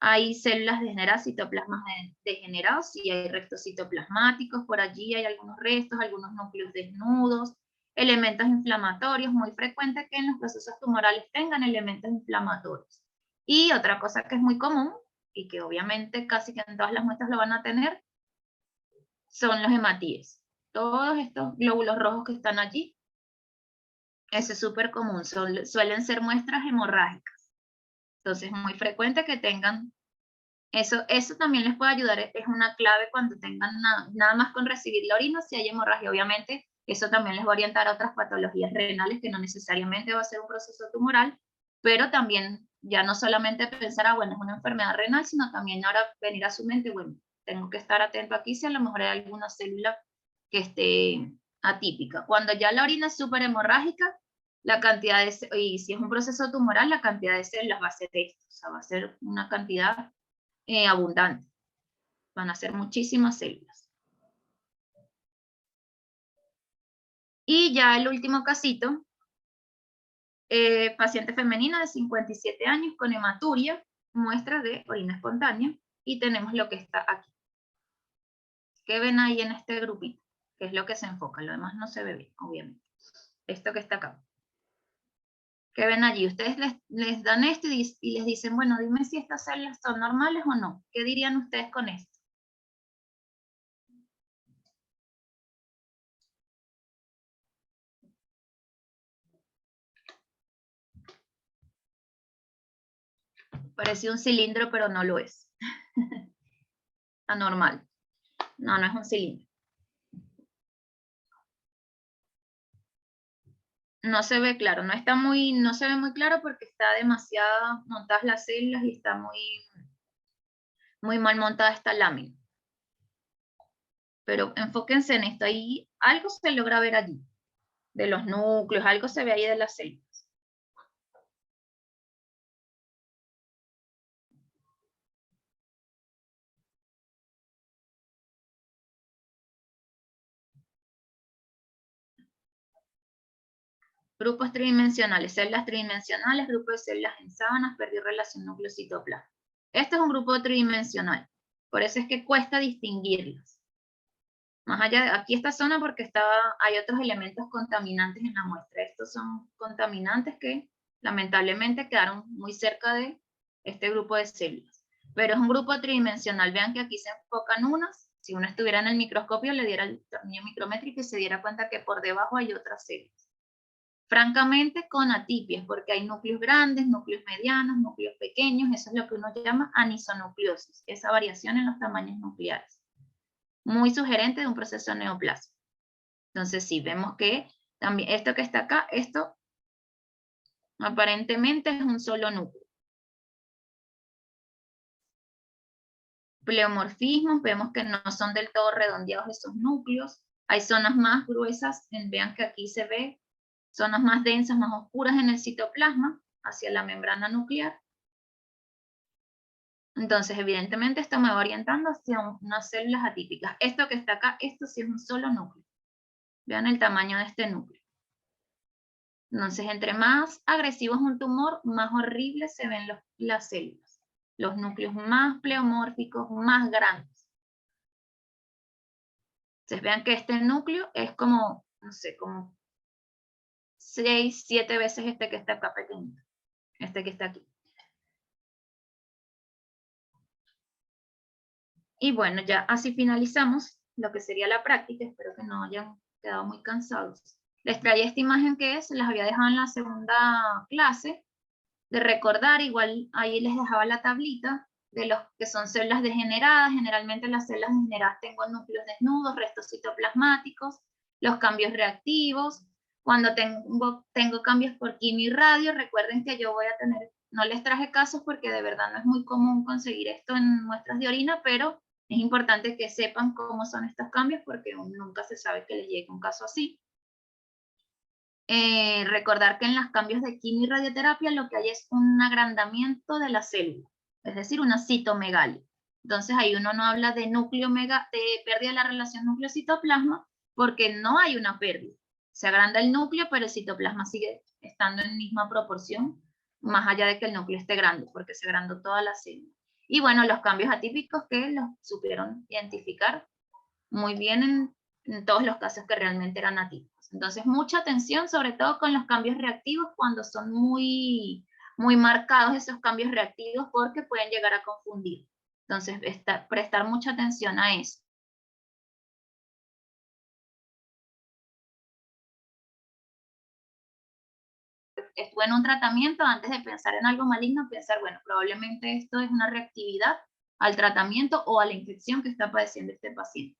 Hay células degeneradas, citoplasmas degenerados, y hay restos citoplasmáticos, por allí hay algunos restos, algunos núcleos desnudos, elementos inflamatorios, muy frecuente que en los procesos tumorales tengan elementos inflamatorios. Y otra cosa que es muy común, y que obviamente casi que en todas las muestras lo van a tener, son los hematíes. Todos estos glóbulos rojos que están allí, eso es súper común, suelen ser muestras hemorrágicas. Entonces es muy frecuente que tengan eso también les puede ayudar, es una clave cuando tengan nada más con recibir la orina, si hay hemorragia, obviamente, eso también les va a orientar a otras patologías renales, que no necesariamente va a ser un proceso tumoral, pero también ya no solamente pensar, bueno, es una enfermedad renal, sino también ahora venir a su mente, bueno, tengo que estar atento aquí si a lo mejor hay alguna célula que esté atípica. Cuando ya la orina es súper hemorrágica, la cantidad y si es un proceso tumoral, la cantidad de células va a ser esto, o sea, va a ser una cantidad abundante. Van a ser muchísimas células. Y ya el último casito, paciente femenina de 57 años con hematuria, muestra de orina espontánea, y tenemos lo que está aquí. ¿Qué ven ahí en este grupito? Que es lo que se enfoca, lo demás no se ve bien, obviamente. Esto que está acá. ¿Qué ven allí? Ustedes les dan esto y les dicen, bueno, dime si estas células son normales o no. ¿Qué dirían ustedes con esto? Parece un cilindro, pero no lo es. Anormal. No, no es un cilindro. No se ve claro, no se ve muy claro porque está demasiado montadas las células y está muy mal montada esta lámina. Pero enfóquense en esto, ahí algo se logra ver allí, de los núcleos, algo se ve ahí de las células. Grupos tridimensionales, células tridimensionales, grupo de células en sábanas, perdí relación núcleo-citoplasma. Este es un grupo tridimensional, por eso es que cuesta distinguirlos. Más allá de aquí esta zona porque hay otros elementos contaminantes en la muestra. Estos son contaminantes que lamentablemente quedaron muy cerca de este grupo de células. Pero es un grupo tridimensional. Vean que aquí se enfocan unas, si uno estuviera en el microscopio, le diera el tornillo micrométrico y se diera cuenta que por debajo hay otras células. Francamente, con atipias, porque hay núcleos grandes, núcleos medianos, núcleos pequeños, eso es lo que uno llama anisonucleosis, esa variación en los tamaños nucleares. Muy sugerente de un proceso neoplásico. Entonces, sí, vemos que también esto que está acá, esto aparentemente es un solo núcleo. Pleomorfismos, vemos que no son del todo redondeados esos núcleos. Hay zonas más gruesas, vean que aquí se ve zonas más densas, más oscuras en el citoplasma, hacia la membrana nuclear. Entonces, evidentemente, esto me va orientando hacia unas células atípicas. Esto que está acá, esto sí es un solo núcleo. Vean el tamaño de este núcleo. Entonces, entre más agresivo es un tumor, más horrible se ven las células. Los núcleos más pleomórficos, más grandes. Entonces, vean que este núcleo es como, no sé, como 6, 7 veces este que está acá pequeñito. Este que está aquí. Y bueno, ya así finalizamos lo que sería la práctica. Espero que no hayan quedado muy cansados. Les traía esta imagen que se las había dejado en la segunda clase, de recordar, igual ahí les dejaba la tablita de los que son células degeneradas. Generalmente las células degeneradas tengo núcleos desnudos, restos citoplasmáticos, los cambios reactivos. Cuando tengo cambios por quimio y radio, recuerden que yo voy a tener, no les traje casos porque de verdad no es muy común conseguir esto en muestras de orina, pero es importante que sepan cómo son estos cambios porque nunca se sabe que les llegue un caso así. Recordar que en los cambios de quimio y radioterapia lo que hay es un agrandamiento de la célula, es decir, una citomegalia. Entonces ahí uno no habla de de pérdida de la relación núcleo-citoplasma porque no hay una pérdida. Se agranda el núcleo, pero el citoplasma sigue estando en misma proporción, más allá de que el núcleo esté grande, porque se agrandó toda la célula. Y bueno, los cambios atípicos que los supieron identificar muy bien en todos los casos que realmente eran atípicos. Entonces, mucha atención, sobre todo con los cambios reactivos, cuando son muy marcados esos cambios reactivos, porque pueden llegar a confundir. Entonces, prestar mucha atención a eso. Estuve en un tratamiento, antes de pensar en algo maligno, pensar, bueno, probablemente esto es una reactividad al tratamiento o a la infección que está padeciendo este paciente.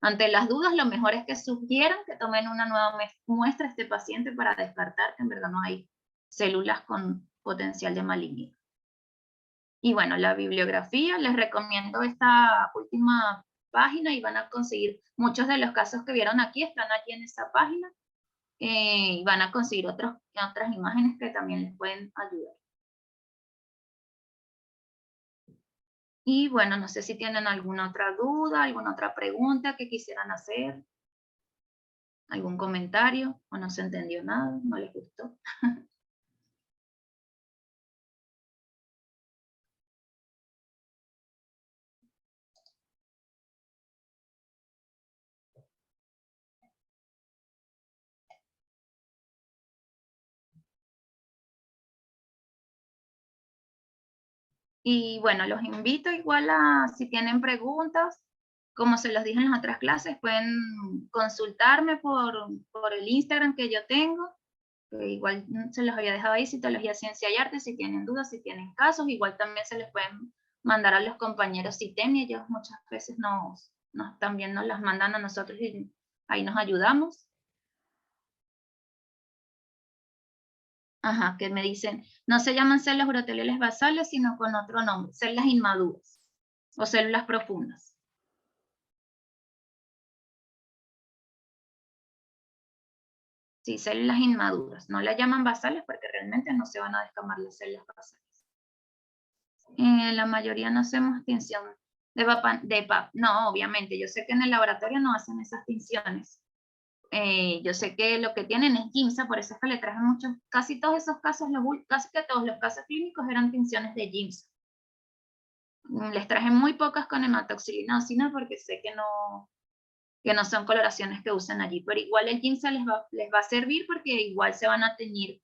Ante las dudas, lo mejor es que sugieran que tomen una nueva muestra a este paciente para descartar que en verdad no hay células con potencial de malignidad. Y bueno, la bibliografía, les recomiendo esta última página y van a conseguir muchos de los casos que vieron aquí, están allí en esa página, y van a conseguir otras imágenes que también les pueden ayudar. Y bueno, no sé si tienen alguna otra duda, alguna otra pregunta que quisieran hacer. ¿Algún comentario? ¿O no se entendió nada? ¿No les gustó? Y bueno, los invito igual a, si tienen preguntas, como se los dije en las otras clases, pueden consultarme por el Instagram que yo tengo. Igual se los había dejado ahí, Citología, Ciencia y Arte, si tienen dudas, si tienen casos. Igual también se les pueden mandar a los compañeros CITEM y ellos muchas veces también nos las mandan a nosotros y ahí nos ayudamos. Ajá, que me dicen, no se llaman células uroteliales basales, sino con otro nombre, células inmaduras o células profundas. Sí, células inmaduras. No las llaman basales porque realmente no se van a descamar las células basales. La mayoría no hacemos tinción de PAP. No, obviamente, yo sé que en el laboratorio no hacen esas tinciones. Yo sé que lo que tienen es Giemsa, por eso es que le traje casi todos esos casos, casi que todos los casos clínicos eran tinciones de Giemsa. Les traje muy pocas con hematoxilinosina porque sé que no son coloraciones que usan allí, pero igual el Giemsa les va a servir porque igual se van a teñir,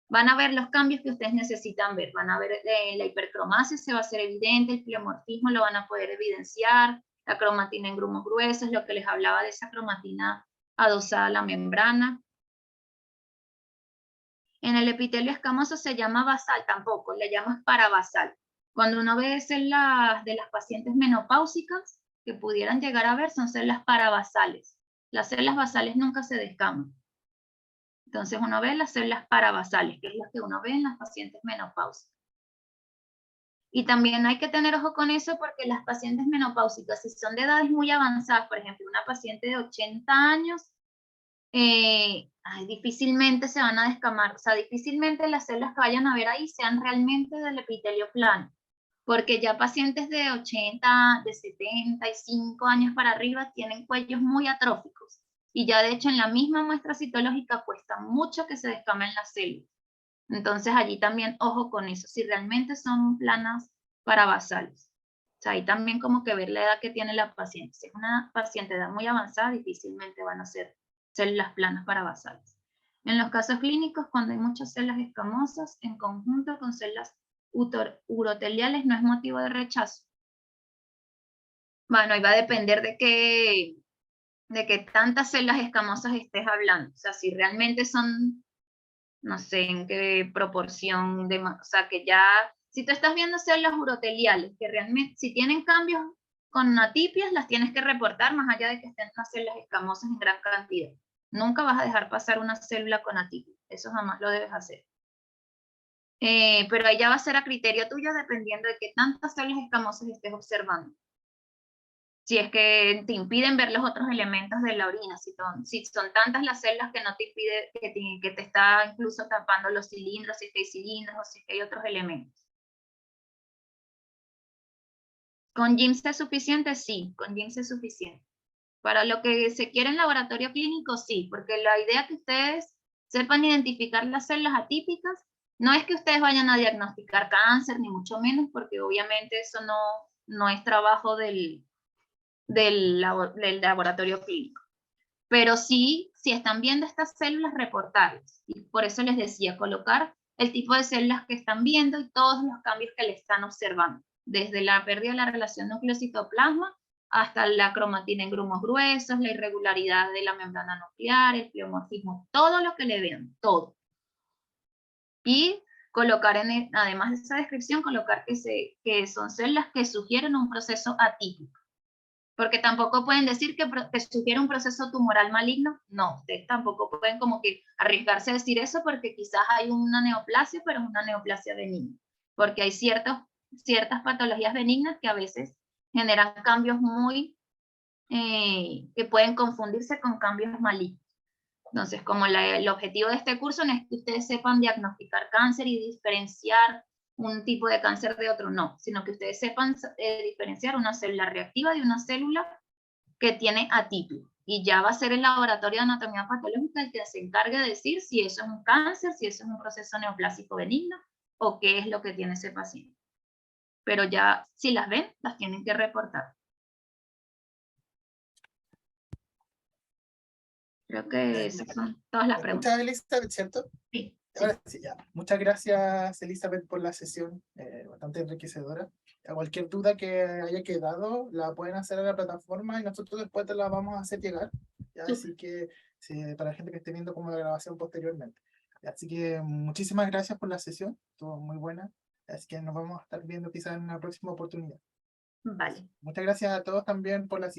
van a ver los cambios que ustedes necesitan ver, van a ver la hipercromasia, se va a hacer evidente, el pleomorfismo lo van a poder evidenciar, la cromatina en grumos gruesos, lo que les hablaba de esa cromatina adosada a la membrana. En el epitelio escamoso se llama basal, tampoco, le llamas parabasal. Cuando uno ve células de las pacientes menopáusicas, que pudieran llegar a ver, son células parabasales. Las células basales nunca se descaman. Entonces uno ve las células parabasales, que es las que uno ve en las pacientes menopáusicas. Y también hay que tener ojo con eso porque las pacientes menopáusicas, si son de edades muy avanzadas, por ejemplo, una paciente de 80 años, difícilmente se van a descamar, o sea, difícilmente las células que vayan a ver ahí sean realmente del epitelio plano, porque ya pacientes de 80, de 75 años para arriba tienen cuellos muy atróficos, y ya de hecho en la misma muestra citológica cuesta mucho que se descamen las células. Entonces allí también ojo con eso, si realmente son planas parabasales. O sea, ahí también como que ver la edad que tiene la paciente. Si es una paciente de edad muy avanzada, difícilmente van a ser células planas parabasales. En los casos clínicos, cuando hay muchas células escamosas, en conjunto con células uroteliales, no es motivo de rechazo. Bueno, ahí va a depender de qué tantas células escamosas estés hablando. O sea, si realmente son, no sé en qué proporción, o sea, que ya, si tú estás viendo células uroteliales, que realmente, si tienen cambios con atipias, las tienes que reportar, más allá de que estén las células escamosas en gran cantidad. Nunca vas a dejar pasar una célula con atipia, eso jamás lo debes hacer. Pero ahí ya va a ser a criterio tuyo, dependiendo de qué tantas células escamosas estés observando. Si es que te impiden ver los otros elementos de la orina, si son tantas las células que no te impide, que te está incluso tapando los cilindros, si es que hay cilindros o si es que hay otros elementos. ¿Con JIMS es suficiente? Sí, con JIMS es suficiente. Para lo que se quiere en laboratorio clínico, sí, porque la idea es que ustedes sepan identificar las células atípicas, no es que ustedes vayan a diagnosticar cáncer, ni mucho menos, porque obviamente eso no es trabajo del laboratorio clínico. Pero sí, si están viendo estas células, reportarlas. Y por eso les decía, colocar el tipo de células que están viendo y todos los cambios que le están observando. Desde la pérdida de la relación núcleo-citoplasma hasta la cromatina en grumos gruesos, la irregularidad de la membrana nuclear, el pleomorfismo, todo lo que le vean, todo. Y colocar, además de esa descripción, colocar que son células que sugieren un proceso atípico. Porque tampoco pueden decir que sugiere un proceso tumoral maligno. No, ustedes tampoco pueden como que arriesgarse a decir eso porque quizás hay una neoplasia, pero es una neoplasia benigna. Porque hay ciertas patologías benignas que a veces generan cambios que pueden confundirse con cambios malignos. Entonces, como el objetivo de este curso no es que ustedes sepan diagnosticar cáncer y diferenciar un tipo de cáncer de otro, no, sino que ustedes sepan diferenciar una célula reactiva de una célula que tiene atipia. Y ya va a ser el laboratorio de anatomía patológica el que se encargue de decir si eso es un cáncer, si eso es un proceso neoplásico benigno o qué es lo que tiene ese paciente. Pero ya, si las ven, las tienen que reportar. Creo que esas son todas las preguntas. Muchas, Elizabeth, ¿cierto? Sí. Ahora sí, ya. Muchas gracias, Elizabeth, por la sesión, bastante enriquecedora. A cualquier duda que haya quedado, la pueden hacer en la plataforma y nosotros después te la vamos a hacer llegar. ¿Ya? Así que para la gente que esté viendo como la grabación posteriormente. Así que muchísimas gracias por la sesión, estuvo muy buena. Así que nos vamos a estar viendo quizás en una próxima oportunidad. Vale. Muchas gracias a todos también por la